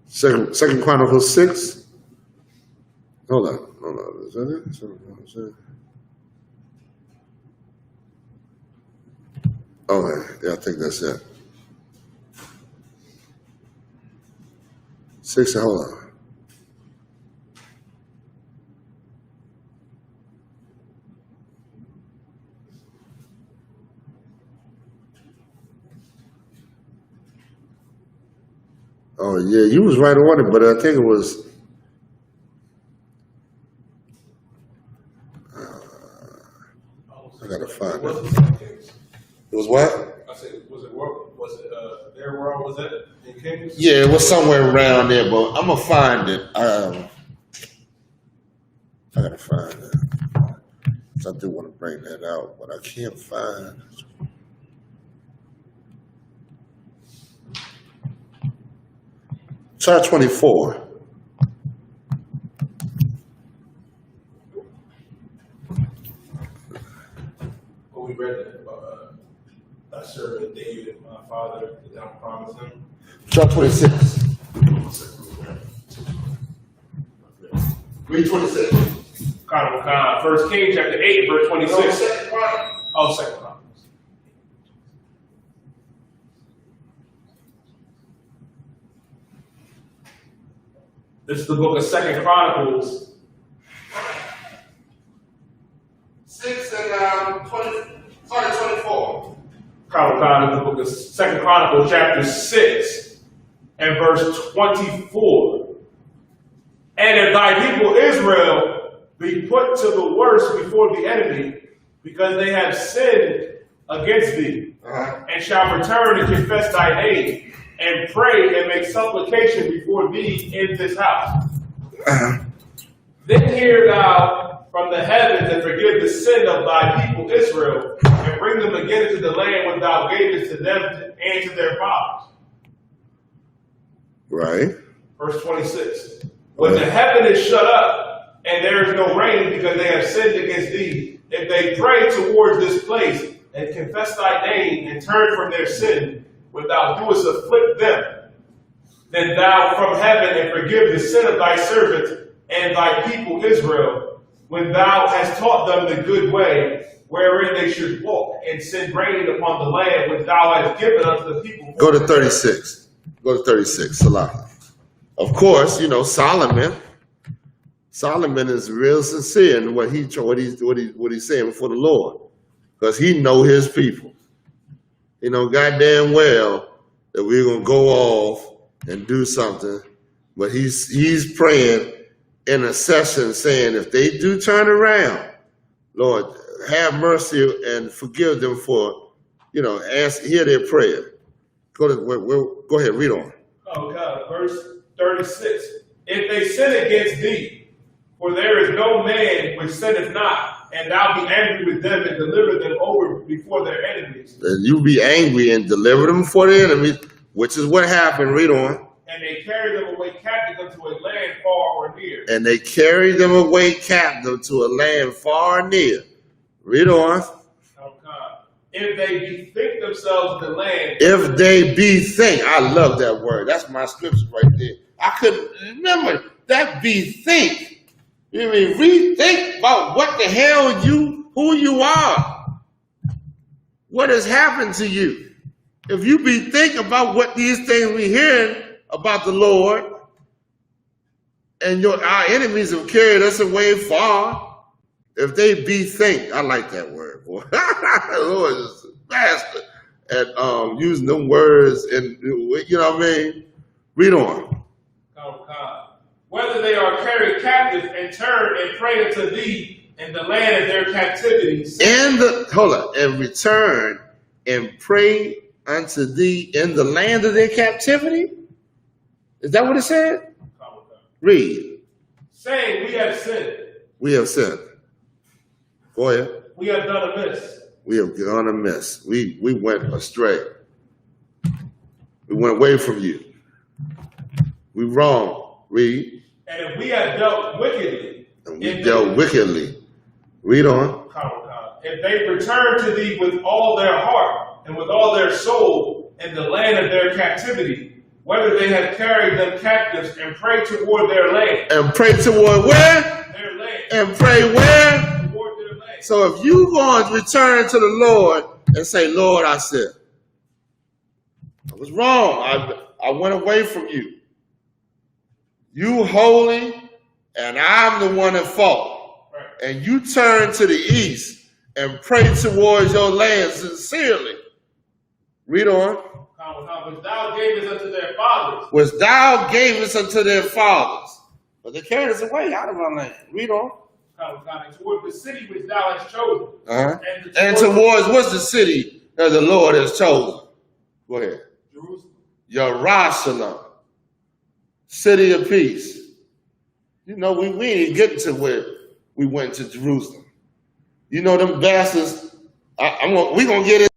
Second Chronicles 6. Hold on. Is that it? Okay, yeah, I think that's it. 6, hold on. Oh, yeah, you was right on it, but I think it was, I gotta find it. It was what? I said, was it their world? Was that in Kings? Yeah, it was somewhere around there, but I'm gonna find it. I gotta find it. I do want to bring that out, but I can't find it. Try 24. Well, we read that about a servant David, my father, that thou promised him. Try 26. Read 26. First Kings chapter 8, verse 26. No, Second Chronicles. Oh, Second Chronicles. This is the book of Second Chronicles. 6 and 24. The book of Second Chronicles, chapter 6 and verse 24. And if thy people Israel be put to the worst before the enemy, because they have sinned against thee, and shall return and confess thy name, and pray and make supplication before thee in this house. Then hear thou from the heavens and forgive the sin of thy people Israel, and bring them again into the land which thou gavest to them and to their fathers. Right. Verse 26. When the heaven is shut up, and there is no rain because they have sinned against thee, if they pray towards this place, and confess thy name, and turn from their sin, when thou doest afflict them, then thou from heaven and forgive the sin of thy servants and thy people Israel, when thou hast taught them the good way, wherein they should walk, and send rain upon the land which thou hast given unto the people. Go to 36. Go to 36, Salah. Of course, you know, Solomon is real sincere in what he's saying before the Lord, because he know his people. You know, goddamn well that we're gonna go off and do something, but he's praying in a session saying, if they do turn around, Lord, have mercy and forgive them for, you know, hear their prayer. Go ahead, read on. Oh God, verse 36. if they sin against thee, for there is no man which sinneth not, and thou be angry with them and deliver them over before their enemies. And you be angry and deliver them for their enemies, which is what happened. Read on. And they carry them away captive unto a land far or near. And they carry them away captive to a land far and near. Read on. If they bethink themselves in the land. If they bethink. I love that word. That's my scripture right there. I couldn't remember that bethink. You mean rethink about what the hell who you are. What has happened to you. If you bethink about what these things we're hearing about the Lord, and our enemies have carried us away far, if they bethink, I like that word, boy. The Lord is a master at using them words, and you know what I mean? Read on. Oh God. Whether they are carried captive and turn and pray unto thee in the land of their captivity. And return and pray unto thee in the land of their captivity? Is that what it said? Read. Saying, we have sinned. We have sinned. Go ahead. We have done amiss. We have gone amiss. We went astray. We went away from you. We wrong. Read. And if we have dealt wickedly. And we dealt wickedly. Read on. If they return to thee with all their heart and with all their soul in the land of their captivity, whether they have carried them captives and pray toward their land. And pray toward where? Their land. And pray where? Toward their land. So if you going to return to the Lord and say, Lord, I sinned. I was wrong. I went away from you. You holy, and I'm the one at fault. Right. And you turn to the east and pray towards your land sincerely. Read on. Which thou gavest unto their fathers. Which thou gavest unto their fathers. But they carried us away out of our land. Read on. And toward the city which thou hast chosen. Uh-huh. And towards what's the city that the Lord has chosen? Go ahead. Jerusalem. City of peace. You know, we ain't getting to where we went to Jerusalem. You know, them bastards, we're going to get it.